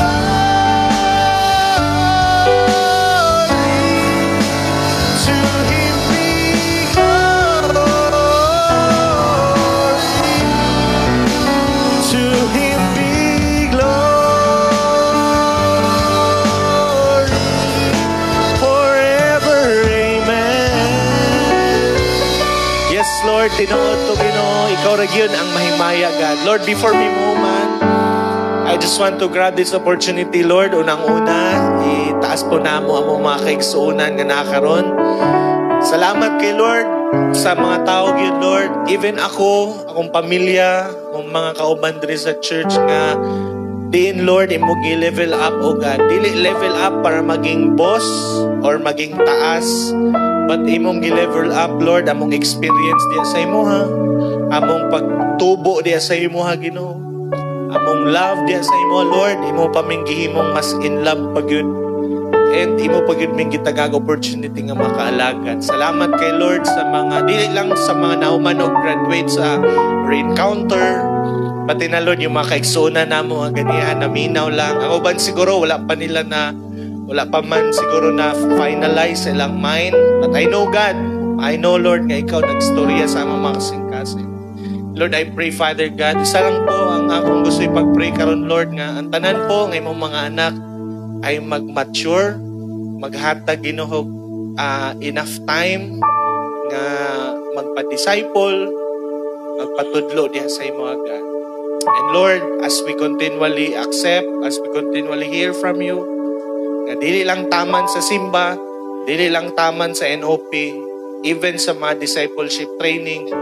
To Him be glory. To Him be glory. Forever. Amen. Yes, Lord, tinuod to Ginoo, ikaw ra gyud ang mahimaya, God. Lord, before me mo man, I just want to grab this opportunity, Lord. Unang-una, itaas po namo ang mga kaigsuonan nga nakaron. Salamat kay Lord sa mga tao gyud, Lord. Even ako, akong pamilya, akong mga kauban diri sa church nga diin, Lord, imo gi-level up, oh God. Dili level up para maging boss or maging taas, but imong gi-level up, Lord, among experience diya sa imo, ha. Among pagtubo diya sa imo, ha, Ginoo. Among love diya sa imo, Lord. Imo paminggihimong mas in love pag yun. And imo pag yun ming gitagag opportunity nga makaalagan. Salamat kay Lord sa mga, dili lang sa mga nauman o graduate sa re-encounter, pati na, Lord, yung mga kaigsunan na mo, ang ganihan, naminaw lang. Ang uban siguro, wala pa man siguro na finalize ilang mind. But I know, God, I know, Lord, nga ikaw nagstorya sa mga kasing-kasing. Lord, I pray, Father God, isa lang po ang akong gusto ipag-pray karon, Lord, nga ang tanan po ng imong mga anak ay mag-mature, maghatag Ginoo enough time nga magpa-disciple, magpatudlo diha sa imo, God. And Lord, as we continually accept, as we continually hear from you, na dili lang taman sa simba, dili lang taman sa NOP, even sa mga discipleship training,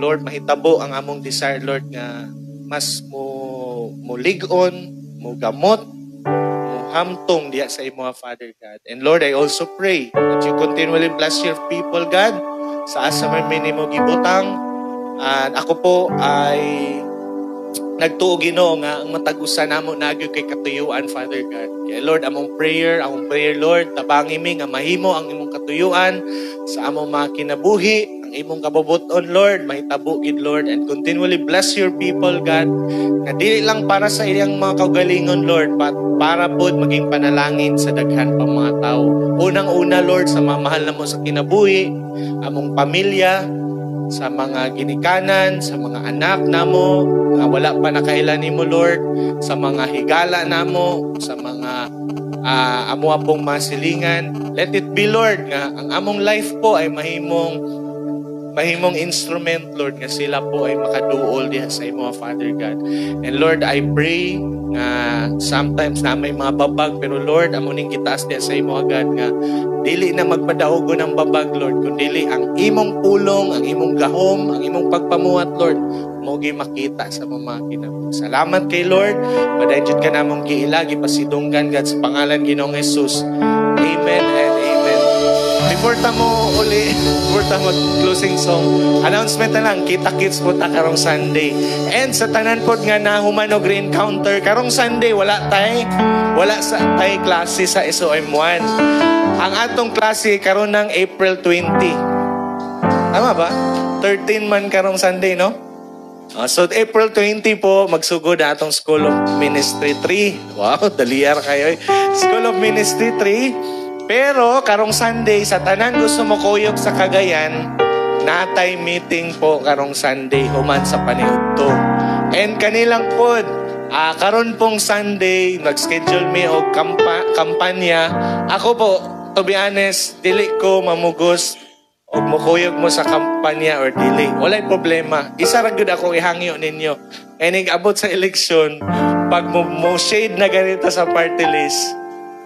Lord, mahitabo ang among desire, Lord, nga mas mo ligon, mo gamot, mo hamtong diya sa imo, Father God. And Lord, I also pray that you continually bless your people, God, sa asa man minimo gibutang. And ako po ay nagtuo, Ginoo, nga ang matag-usa namo nagyud kay katuyuan, Father God. Kaya Lord, among prayer, Lord, tabangi mi nga mahimo ang imong katuyuan sa among mga kinabuhi, ang imong kabubuton, Lord, mahitabo gid, Lord, and continually bless your people, God, nga dili lang para sa iyang mga kaugalingon, Lord, but para pod maging panalangin sa daghan pang mga tao. Unang-una, Lord, sa mamahal na mo sa kinabuhi, among pamilya, sa mga ginikanan, sa mga anak namo nga wala pa nakailan nimo, Lord, sa mga higala namo, sa mga amo pong masilingan. Let it be, Lord, nga ang among life po ay mahimong instrument, Lord, nga sila po ay makaduol diha sa imo, Father God. And Lord, I pray nga sometimes na may mga babag, pero Lord, amo ning gitaas diha sa imo, God, nga dili na magpadaogo ng babag, Lord, kundi ang imong pulong, ang imong gahom, ang imong pagpamuhat, Lord, mogi makita sa mga kinabuhi. Salamat kay Lord, padayjud ka namong giilagi pasidunggan, God, sa pangalan Ginoong Jesus. Amen and amen. Before tamo closing song, announcement na lang, kita-kits po ta karong Sunday. And sa tanan pod nga na humanog re-encounter, karong Sunday wala sa tay klase sa SOM1. Ang atong klase karon ng April 20. Tama ba? 13 man karong Sunday, no? So April 20 po, magsugod na atong School of Ministry 3. Wow, daliar kayo. School of Ministry 3. Pero karong Sunday, sa tanan gusto mo kuyog sa Cagayan, natay meeting po karong Sunday, human sa paniudto. And kanilang pod, Karon pong Sunday, nag-schedule me og kampanya. Ako po, to be honest, dili ko mamugos o mukuyog mo sa kampanya or dili. Walay problema. Isa ra gyud ako ihangyo ninyo. Kaya abot sa eleksyon, pag mo shade na ganito sa party list,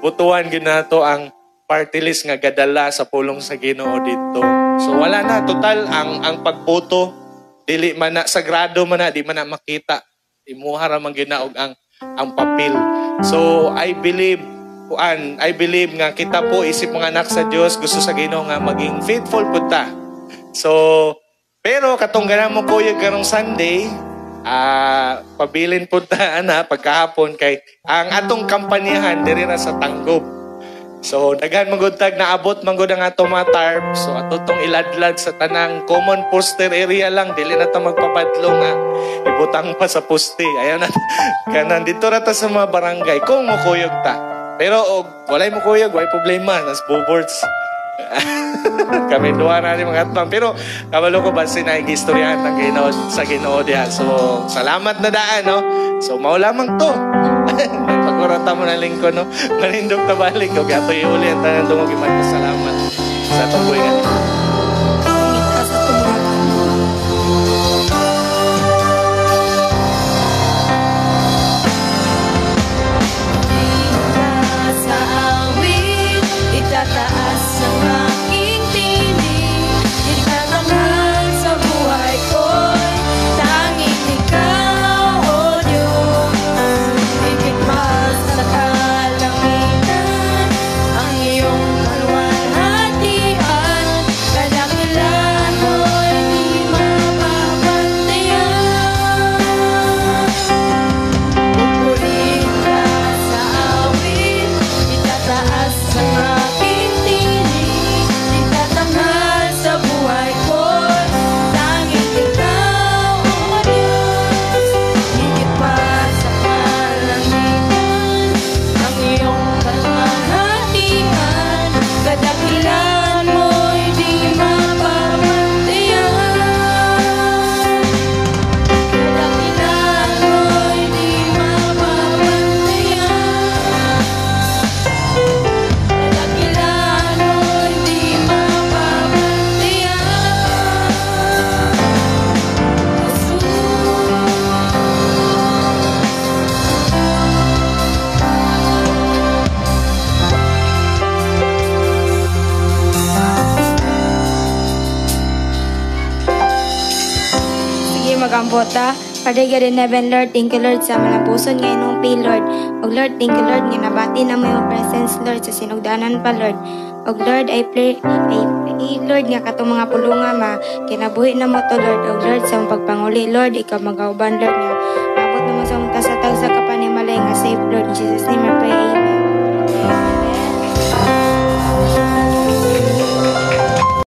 butuan gyud nato ang party list nga gadala sa pulong sa Ginoo dito. So wala na, total ang pagboto, dili man na sagrado man na, di man na makita. Imuha ra man ginaog ang papel. So I believe nga kita po isip mga anak sa Dios, gusto sa Ginoo nga maging faithful pud ta. So pero katong ganang mo kuya karong Sunday, pabilin pud ta pagkahapon kay ang atong kampanyahan diri ra sa Tanggob. So, daghan manggutag na abot manggod ang ato mga tarp. So, ato tong iladlad sa tanang common poster area lang. Dili na ta magpapadlo nga. Ibutang pa sa poste. Ayaw na. Kanan dito rata sa mga barangay. Kung mukuyog ta. Pero, walay mukuyog, walay problema. Nas boards. Kami duha na rin mga atmang. Pero, kabalo ko ba sinag-istoryahan ng Ginoo sa Ginoo diha. So, salamat na daan, no? So, mao lamang to. Pagkurata mo na lingko, no? Manindog na balik. O gato iuli ang tanan dungog magpasalamat sa itong buhingan. Sa awit, itataas ang aking tinig. Itatanghal sa buhay ko'y tanging ikaw, O Diyos. Higit pa sa kalangitan, ang iyong kaluwalhatian. Kadakilan mo'y di mapapantayan. Pupurihin ka sa awit, itataas ang aking tinig. Itatanghal sa buhay ko'y tanging ikaw, O Diyos. Higit pa sa kalangitan, ang iyong kaluwalhatian. Kadakilan mo'y di mapapantayan. Kadakilan mo'y di mapapantayan. Kadakilan mo'y di mapapantayan. Sige, mag-ambot ta. Father God in heaven, Lord, thank you, Lord, sa malapuson ngayon ng pay, Lord. O Lord, thank you, Lord, nga nabati na mo yung presence, Lord, sa sinugdanan pa, Lord. O Lord, I pray, Lord, nga katong mga pulungan, kinabuhi na mo to, Lord. O Lord, sa mong pagpanguli, Lord, ikaw mag-auban, Lord, nga nabot naman sa mong tasatag sa kapanimalay nga safe, Lord. In Jesus' name I pray, amen.